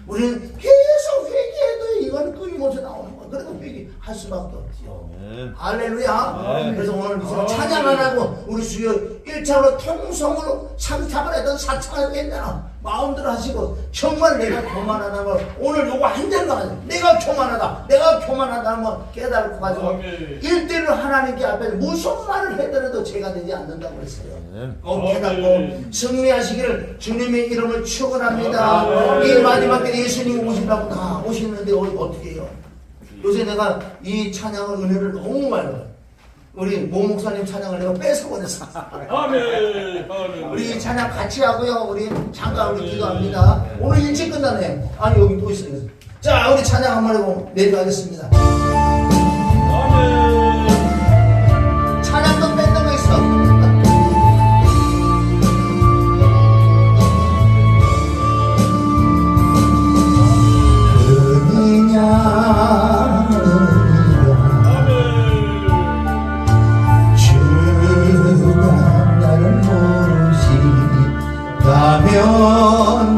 우리는 계속 회개해도 이건 끊임없이 나오는 거야. 그래도 회개할 수밖에 없지요. 할렐루야. 그래서 오늘 무슨 찬양 안 하고 우리 주여 1차로 통성으로 3차를 하든 4차를 했잖아. 마음대로 하시고 정말 내가 교만하다는 걸 오늘 요거 한 절만 하세요. 내가 교만하다 하면 깨달고 가지고 1대1로 하나님께 앞에 무슨 말을 해더라도 죄가 되지 않는다고 그랬어요. 꼭 깨닫고 승리하시기를 주님의 이름을 축원합니다. 이 마지막 때 예수님 오신다고 다 오시는데 어떻게 해요? 요새 내가 이 찬양을 은혜를 너무 많이 받아요. 우리 모 목사님 찬양을 내가 뺏어버렸어. 아멘. 우리 이 찬양 같이 하고요. 우리 잠깐 우리 기도합니다. 오늘 일찍 끝나네. 아니 여기 또 있어요. 자, 우리 찬양 한번 하고 내려가겠습니다. 아멘. 찬양도 뺏는 거 있어.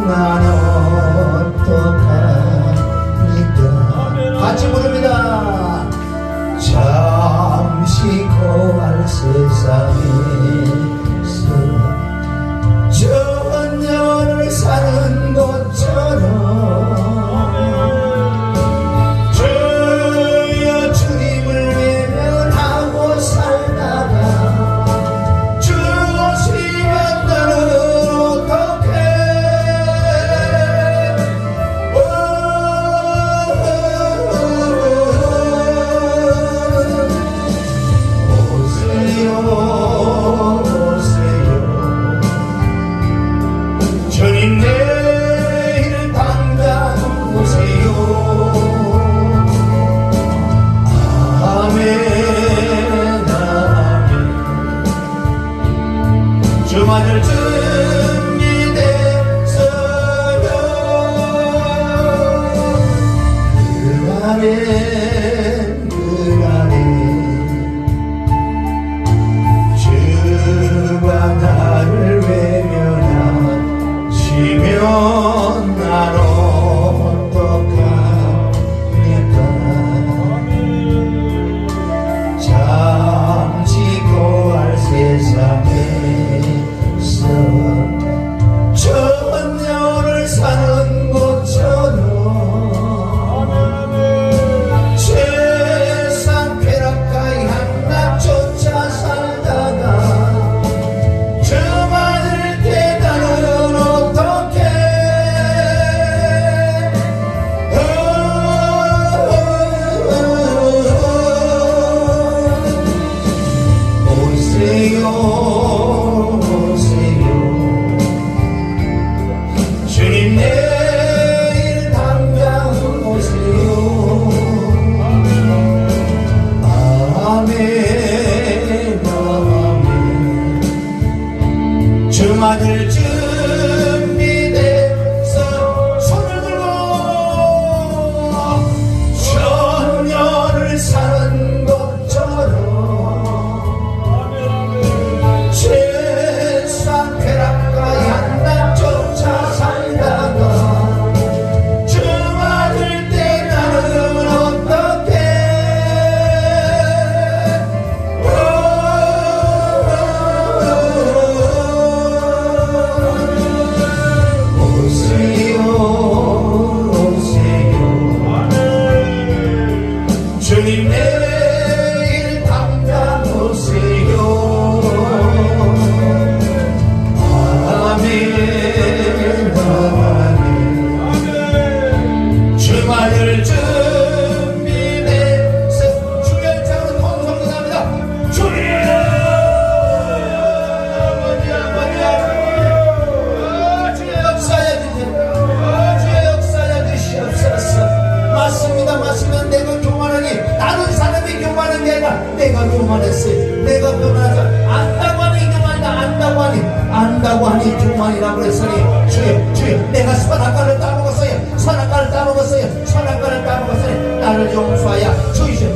나는 어떡합니까? 같이 부릅니다. 잠시 고할 세상에서 전년을 사는 것처럼 주여 주님을 외면하고 살다가 주시면 나는 주님 내일 당장 오세요. 아멘 아멘. 주만을 준비됐어요. 그날에 주가 나를 외면하시면 난 어떡합니까? 잠시 고할 세상에서 전년을 사는 것처럼 주만을 준비돼서 손을 들고 천년을 사는 것처럼 세상 쾌락과 양락 쫓아 살다가 주 맞을 때 나는 어떻게 오세요 오세요 주님 내일 당장 오세요 아멘 아멘 주만을 준비돼서 주의 장으로 통성기합니다 주님 주의 역사에 주의 역사에 주시옵소서 맞습니다 맞습니다 내가 교만하니 다른 사람이 교만한 게 아니라 내가 교만했어요 내가 교만하자 안다고 하니 교만이다 안다고 하니 교만이라고 그랬으니 주여 내가 선악과를 따먹었어요 선악과를 따먹었으니 나를 용서하여 주이시오